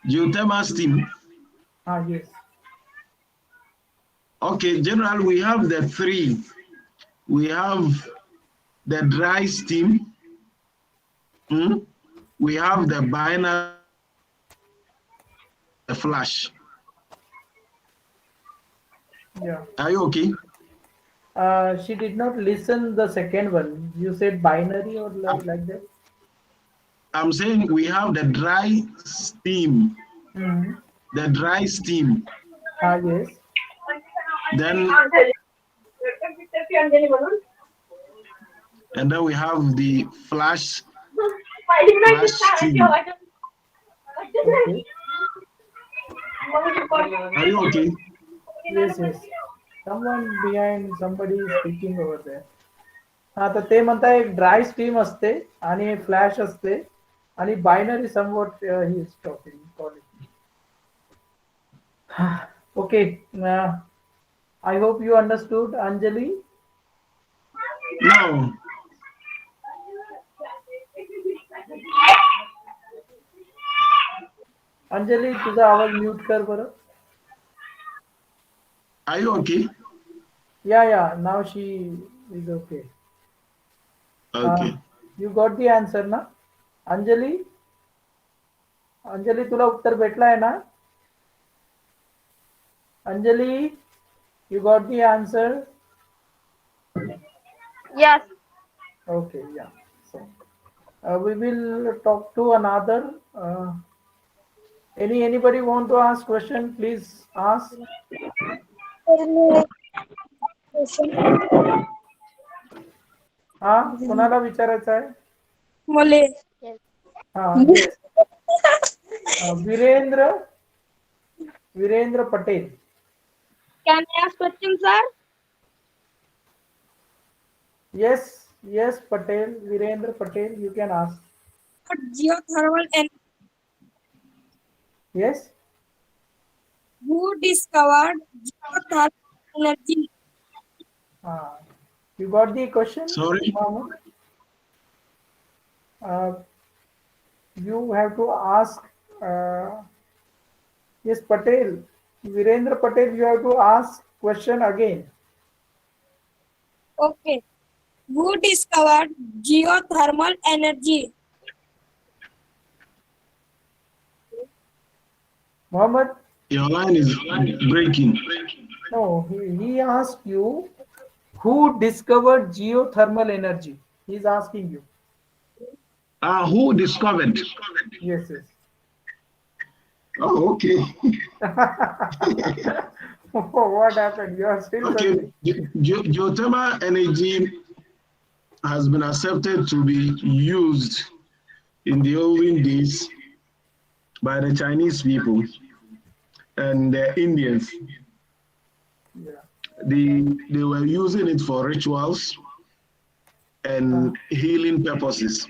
geothermal steam? Yes. Okay, generally we have the three. We have the dry steam. We have the binary, the flash. Yeah. Are you okay? She did not listen the second one. You said binary or like that? I'm saying we have the dry steam. The dry steam. Yes. Then and then we have the flash steam. Okay. Are you okay? Yes, yes. Someone behind somebody is speaking over there. हा तर ते म्हणता एक dry stream असते आणि flash असते आणि binary somewhat he is talking calling. Okay, I hope you understood Anjali. No, Anjali तुझा आवाज म्यूट कर बरं. are you okay? Yeah now she is okay. Okay. You got the answer ना अंजली. अंजली तुला उत्तर भेटलाय ना Anjali. You got the answer. Yes. Okay, yeah. So we will talk to another. Anybody want to ask question? Please ask. हा कोणाला विचारायचं आहे? Mole. हा yes. Virendra Virendra Patel. Can I ask question, sir? Yes, yes, Patel. Virendra Patel. You can ask. What geothermal and Yes. who discovered geothermal energy? Uh, you got the question, Sorry? Mohammed? You have to ask. Yes, Patel. Virendra Patel. You have to ask question again. Okay. Who discovered geothermal energy? Mohammed. Your line is breaking. No, he asked you who discovered geothermal energy. He's asking you. Who discovered? Yes, yes. Oh, okay. What happened? You are still Okay. Geothermal energy has been accepted to be used in the olden days by the Chinese people and the Indians. Yeah. They were using it for rituals and healing purposes.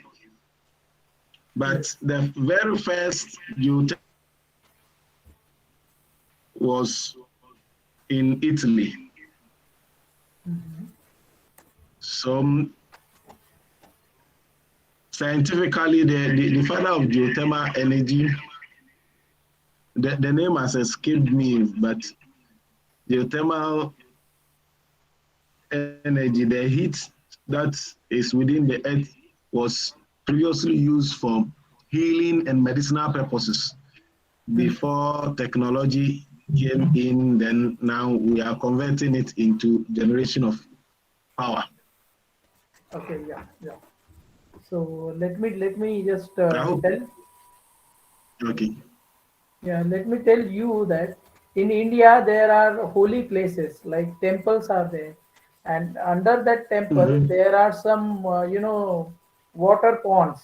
But the very first geothermal was in Italy. So scientifically, the father of geothermal energy, the name has escaped me, but geothermal energy, the heat that is within the earth was previously used for healing and medicinal purposes before technology came in. Then now we are converting it into generation of power. Okay. Yeah. So let me just tell. Okay. Yeah, let me tell you that in India there are holy places like temples are there, and under that temple there are some water ponds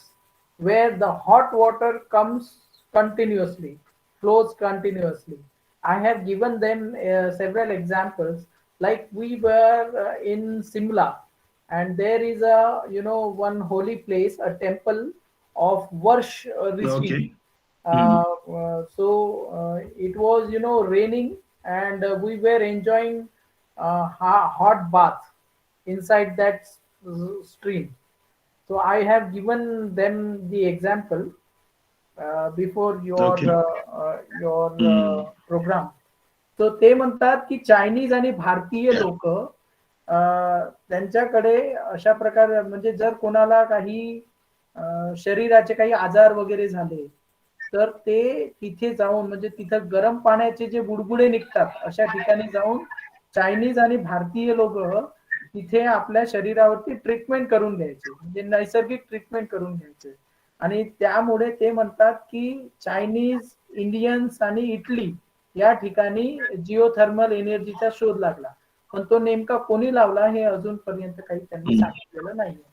where the hot water comes continuously, flows continuously. I have given them several examples. Like we were in Simla, and there is a one holy place, a temple of Varsh Rishi. Okay. So it was raining, and we were enjoying hot bath inside that stream. So I have given them the example before Okay. your program. So ते म्हणतात की Chinese आणि भारतीय लोक त्यांच्याकडे अशा प्रकारे म्हणजे जर कोणाला काही शरीराचे काही आजार वगैरे झाले तर ते तिथे जाऊन म्हणजे तिथं गरम पाण्याचे जे बुडबुडे निघतात अशा ठिकाणी जाऊन चायनीज आणि भारतीय लोक तिथे आपल्या शरीरावरती ट्रीटमेंट करून घ्यायचे, म्हणजे नैसर्गिक ट्रीटमेंट करून घ्यायचे. आणि त्यामुळे ते म्हणतात की चायनीज, इंडियन्स आणि इटली या ठिकाणी जिओथर्मल एनर्जीचा शोध लागला. पण तो नेमका कोणी लावला हे अजूनपर्यंत काही त्यांनी सांगितलेलं नाहीये.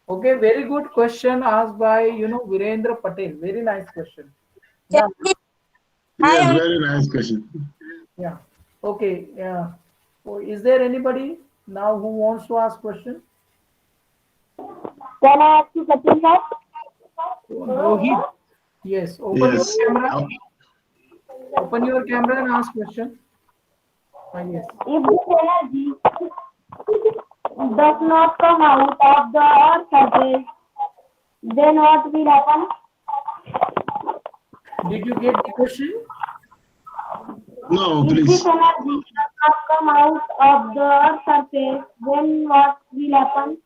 Okay, very good question asked by Virendra Patel. Very nice question. Now, Yes, very nice question. yeah. Okay, yeah. So is there anybody now who wants to ask question? Can I ask you something, sir? Rohit, yes. Open your Yes. camera. Open your camera and ask question. Yes. If this energy does not come out of the Earth's surface, then what will happen? Did you get the question? No, If this please. energy does not come out of the Earth's surface, then what will happen?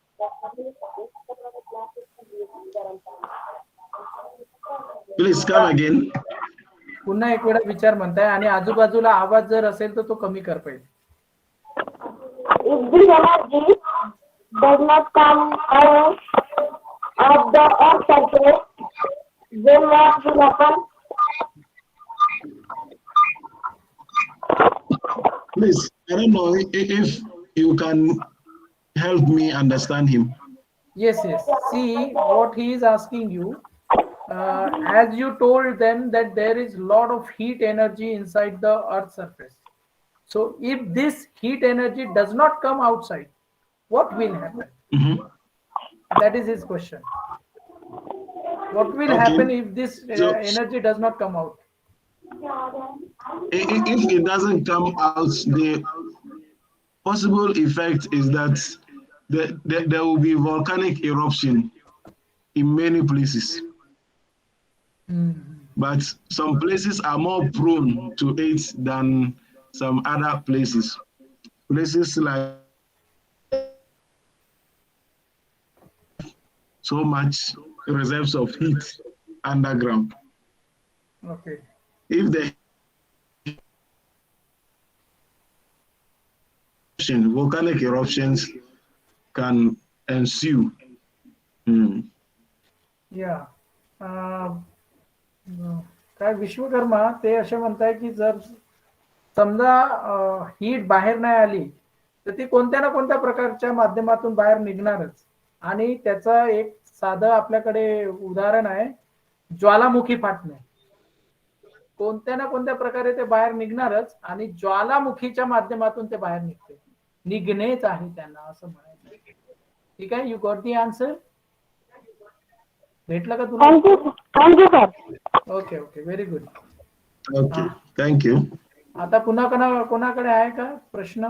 Please come again. पुन्हा एक वेळा विचार म्हणताय आणि आजूबाजूला आवाज जर असेल तर तो कमी कर पाहिजे. If this energy does not come out of the Earth's surface, then what will happen? Please, I don't know if you can help me understand him. Yes, yes. See what he is asking you. As you told them that there is lot of heat energy inside the Earth's surface. So if this heat energy does not come outside, what will happen? Mhm. That is his question. What will Okay. happen if this So energy does not come out? if it doesn't come out, the possible effect is that there will be volcanic eruption in many places. But some places are more prone to it than some other places. Places like so much reserves of heat underground. Okay. If the volcanic eruptions can ensue. Yeah. काय विश्वकर्मा ते असे म्हणताय की जर समजा heat बाहेर नाही आली तर ती कोणत्या ना कोणत्या प्रकारच्या माध्यमातून बाहेर निघणारच. आणि त्याचं एक साधं आपल्याकडे उदाहरण आहे ज्वालामुखी फाटणे. कोणत्या ना कोणत्या प्रकारे ते बाहेर निघणारच आणि ज्वालामुखीच्या माध्यमातून ते बाहेर निघते. निघणेच आहे त्यांना असं म्हणायचं. ठीक आहे. You got the answer. भेटलं का तुला? Thank you, sir. Okay okay very good. Okay, thank you. आता पुन्हा कोणाकडे आहे का प्रश्न?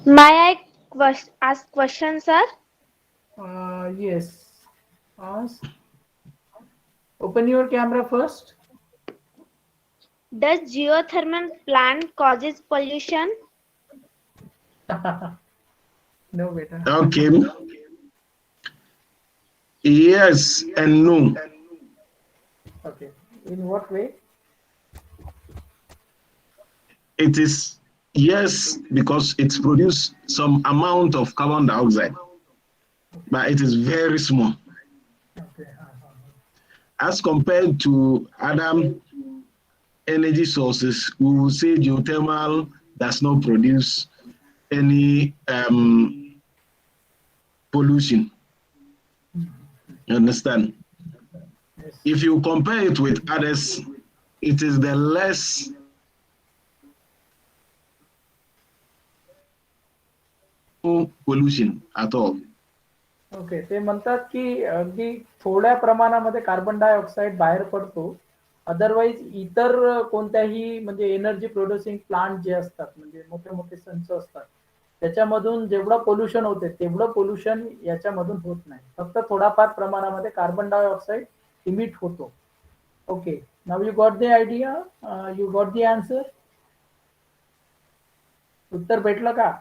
May I ask question, sir? Yes. Ask. Open your camera first. Does geothermal plant causes pollution? No, beta. Okay. Yes and no. Okay. In what way? It is yes because it produces some amount of carbon dioxide, but it is very small. Okay. As compared to other energy sources, we will say geothermal does not produce any pollution. You understand? Yes. If you compare it with others, it is the less pollution at all. Okay. ते म्हणतात की अगदी थोड्या प्रमाणामध्ये carbon dioxide बाहेर पडतो. Otherwise इतर कोणत्याही म्हणजे एनर्जी प्रोड्युसिंग प्लांट जे असतात म्हणजे मोठे मोठे संच असतात त्याच्यामधून जेवढं पोल्युशन होते तेवढं पोल्युशन याच्यामधून होत नाही. फक्त थोडाफार प्रमाणामध्ये कार्बन डायऑक्साईड इमिट होतो. Okay. Now you got the idea. You got the answer. उत्तर भेटलं का?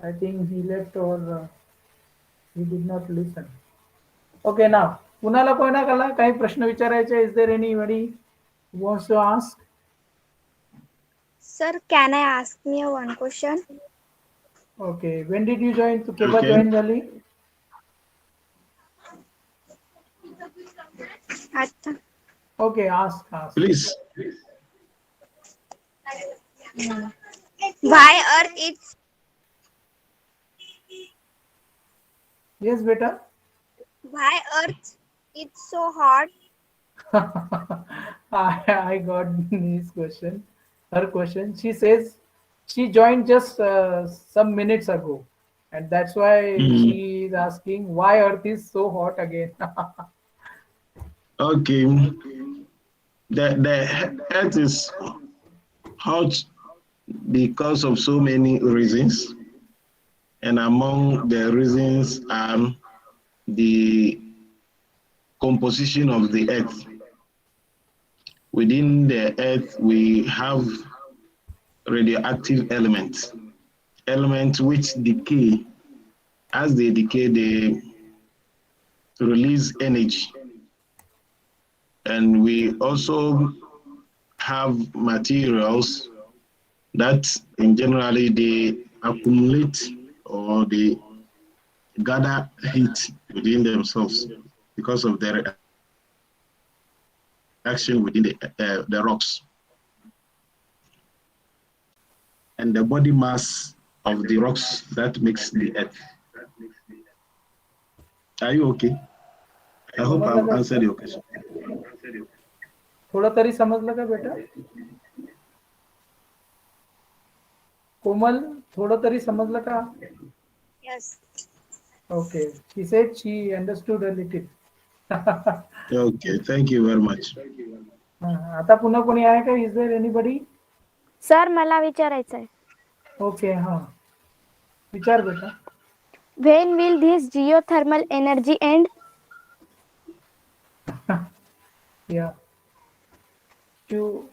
I think he left or he did not listen. Okay, now कुणाला कोणाला काही प्रश्न विचारायचे? Is there anybody who wants to ask? Sir, can I ask me one question? Okay, when did you join? तू केव्हा Okay. जॉईन झाली? Acha. Okay, ask. Please. Why Earth is Yes, beta. why Earth is so hot? I got his question, her question. She says she joined just some minutes ago, and that's why Mm, she is asking why Earth is so hot again. okay. The Earth is hot because of so many reasons, and among the reasons are the composition of the Earth. Within the Earth, we have radioactive elements, elements which decay. As they decay, they release energy. And we also have materials that in generally they accumulate or they gather heat within themselves because of their reaction within the rocks and the body mass of the rocks that makes the earth. Are you okay? I hope समजलं I've का answered बेटा? your question. थोडं तरी समजलं का बेटा? कोमल, थोडं तरी समजलं का? Yes. Okay, she said she understood a little. Okay, thank you very much. आता पुन्हा कोणी आहे का? Is there anybody? सर मला विचारायचं आहे. Okay, हा. विचार बेटा. When will this geothermal energy end? Yeah. You.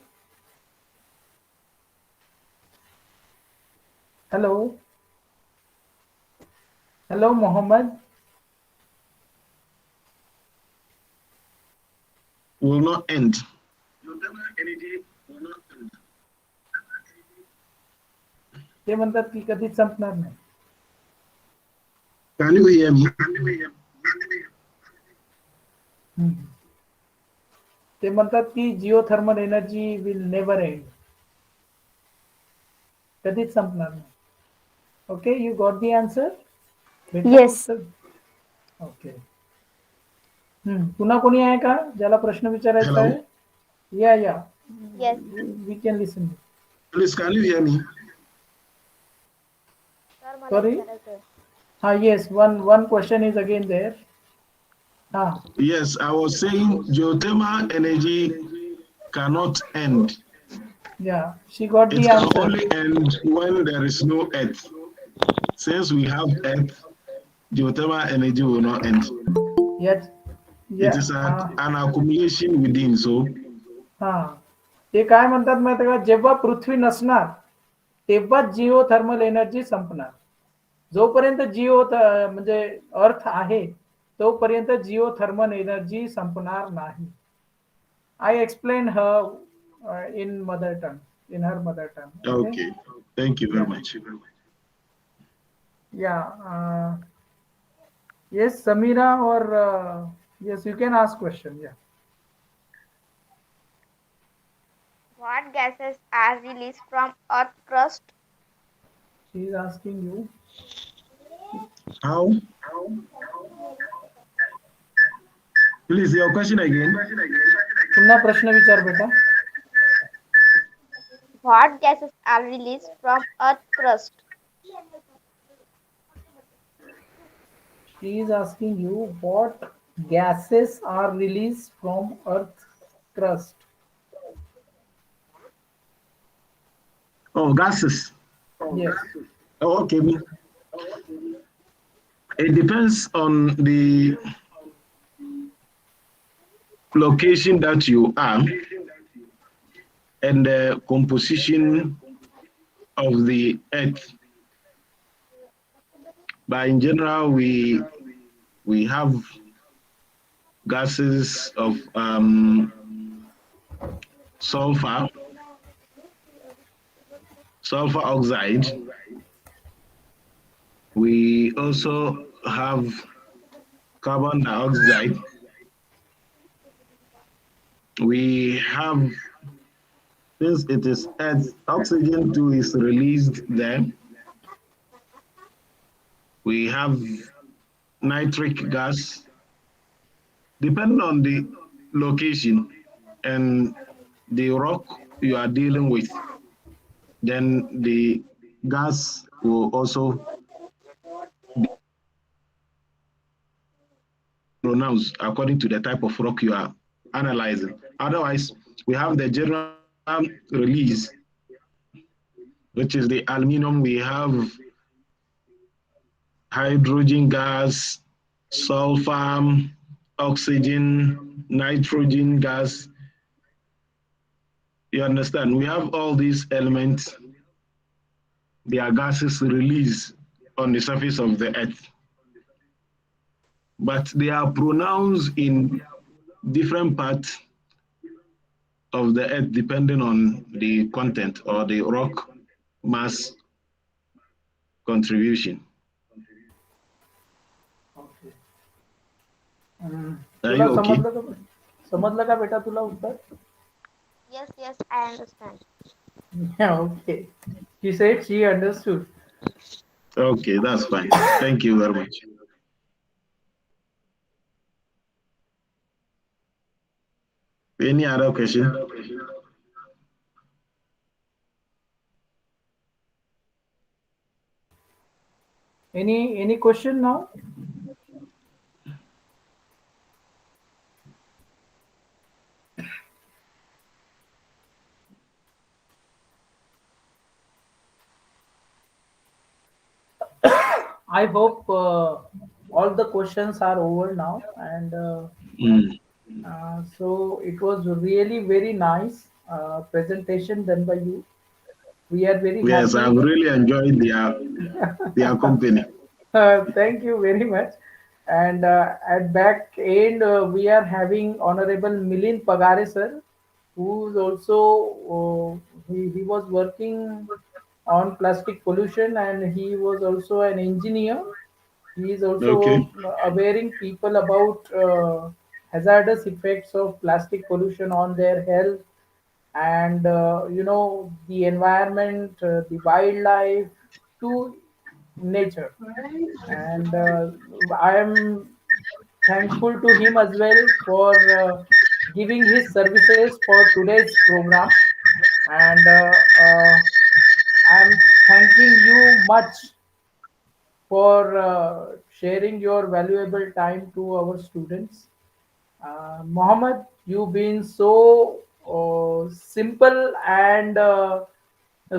Hello. Hello, Mohammed. Will not end. ते म्हणतात की कधीच संपणार नाही. Can you hear me? ते म्हणतात की geothermal energy will never and. कधीच संपणार नाही. Okay, you got the answer? Yes. Okay. पुन्हा कोणी आहे का ज्याला प्रश्न विचारायचा Hello? आहे? या या. Yes. We can listen. Please, can you hear me? Sir मला Sorry? विचारायचं आहे. हा, yes, one question is again there. Yes, I was saying geothermal energy cannot end. Yeah, she got It the can answer. only end when there is no earth. Since we have earth, geothermal energy will not end. Yes. It is an accumulation within. So हा, ते काय म्हणतात माहिती का, जेव्हा पृथ्वी नसणार तेव्हा geothermal energy संपणार. जोपर्यंत म्हणजे अर्थ आहे तोपर्यंत जिओथर्मल एनर्जी संपणार नाही. I explain her in mother tongue, in her mother tongue. okay, thank you very much. Yeah. Yes, Samira, or yes, you can ask question. Yeah. What gases are released from Earth crust? She is asking you. How? Please, your question again. पुन्हा प्रश्न विचार बेटा. What gases are released from Earth crust? She is asking you what gases are released from Earth's crust. Oh, gases. Yes. Oh, okay. It depends on the location that you are and the composition of the earth. But in general, we have gases of sulfur oxide. We also have carbon dioxide. We have, since it is earth, oxygen too is released there. We have nitric gas. Depending on the location and the rock you are dealing with, then the gas will also pronounced according to the type of rock you are analyzing. Otherwise, we have the general release, which is the aluminum. We have hydrogen gas, sulfur, oxygen, nitrogen gas. You understand? We have all these elements. They are gases released on the surface of the earth, but they are pronounced in different parts of the earth depending on the content or the rock mass contribution. Okay. Are तुला you okay? समजलं का बेटा तुला उत्तर? Yes, yes, I understand. Yeah, okay. She said she understood. Okay, that's fine. Thank you very much. Any other question? Any question now? I hope all the questions are over now, and Mm. so it was really very nice presentation done by you. We are very Yes, I've happy. really enjoyed their company. Thank you very much. And at back end, we are having Honorable Milind Pagare sir, who is also he was working on plastic pollution, and he was also an engineer. He is Okay. also awareing people about hazardous effects of plastic pollution on their health, and the environment, the wildlife, to nature. And I am thankful to him as well for giving his services for today's program. And I am thanking you much for sharing your valuable time to our students. Mohammed, you've been so simple, and a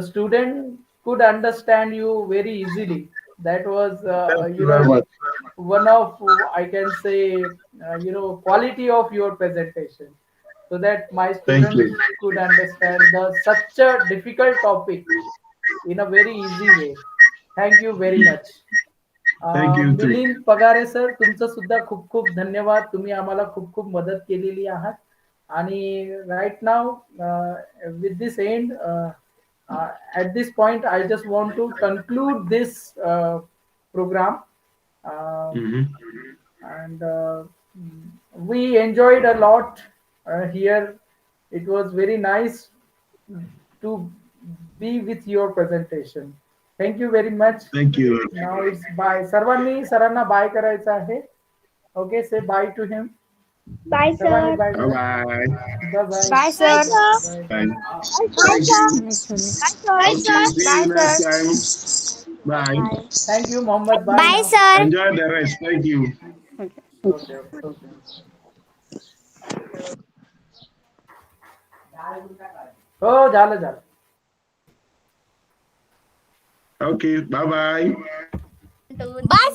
student could understand you very easily. That was, Thank you very much. one of, I can say, quality of your presentation, so that my Thank students you. could understand the such a difficult topic in a very easy way. Thank you very much. Thank you too. Milind Pagare sir, तुमचं सुद्धा खूप खूप धन्यवाद. तुम्ही आम्हाला खूप खूप मदत केलेली आहात. आणि right now, with this and, at this point I just want to conclude this program. uh, Mhm. and we enjoyed a lot here. It was very nice to be with your presentation. Thank you very much. Thank you. Now it's bye. सर्वांनी सरांना bye करायचं आहे. Okay, say bye to him. Bye, सर्वांनी sir. Bye Bye करा. bye. Bye bye. Bye, Bye, sir. sir. Bye Bye. bye. Bye, Thank sir. you. Bye, sir. Bye, Okay, sir. see Bye, you sir. next time. Bye. Bye. Thank you, Mohammed. Bye Bye, now. sir. Enjoy the rest. Thank you. Okay. Okay. हो झालं झालं. Okay, bye bye. Bye,